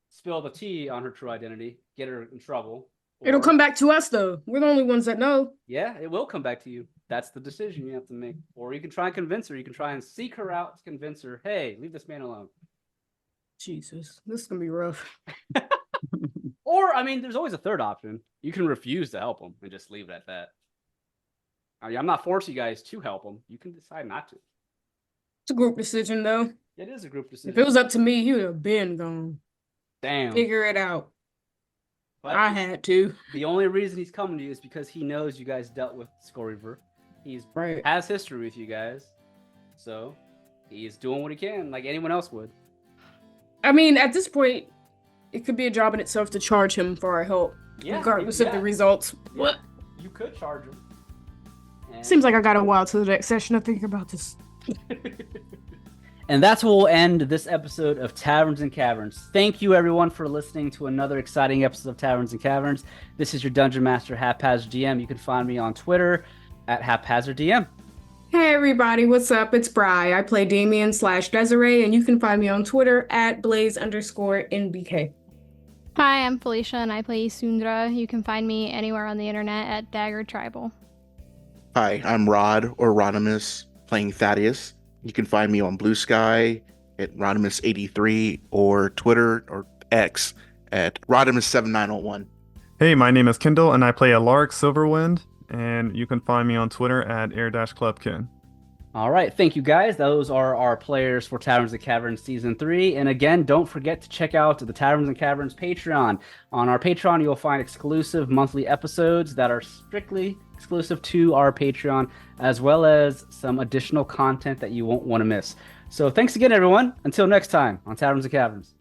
spill the tea on her true identity, get her in trouble. It'll come back to us, though. We're the only ones that know. Yeah, it will come back to you. That's the decision you have to make. Or you can try and convince her. You can try and seek her out to convince her, hey, leave this man alone. Jesus, this is gonna be rough. Or, there's always a third option. You can refuse to help him and just leave it at that. I'm not forcing you guys to help him. You can decide not to. It's a group decision, though. It is a group decision. If it was up to me, he would have been gone. Damn. Figure it out. But I had to. the only reason he's coming to you is because he knows you guys dealt with Skull Reaper. He's Right. has history with you guys. So he's doing what he can, like anyone else would. I mean, at this point, it could be a job in itself to charge him for our help, Yeah, regardless yeah. of the results. What? You could charge him. And- Seems like I got a while to the next session to think about this. And that's where we'll end this episode of Taverns and Caverns. Thank you, everyone, for listening to another exciting episode of Taverns and Caverns. This is your Dungeon Master, Haphazard DM. You can find me on Twitter at Haphazard DM. Hey everybody, what's up? It's Bri. I play Damien/Desiree, and you can find me on Twitter at Blaze_NBK. Hi, I'm Felicia, and I play Sundra. You can find me anywhere on the internet at Dagger Tribal. Hi, I'm Rod or Rodimus playing Thaddeus. You can find me on Blue Sky at Rodimus83 or Twitter or X at Rodimus7901. Hey, my name is Kendall, and I play Alaric Silverwind, and you can find me on Twitter at Air-Clubkin. All right, thank you guys. Those are our players for Taverns and Caverns Season 3. And again, don't forget to check out the Taverns and Caverns Patreon. On our Patreon, you'll find exclusive monthly episodes that are strictly exclusive to our Patreon, as well as some additional content that you won't want to miss. So thanks again, everyone. Until next time on Taverns and Caverns.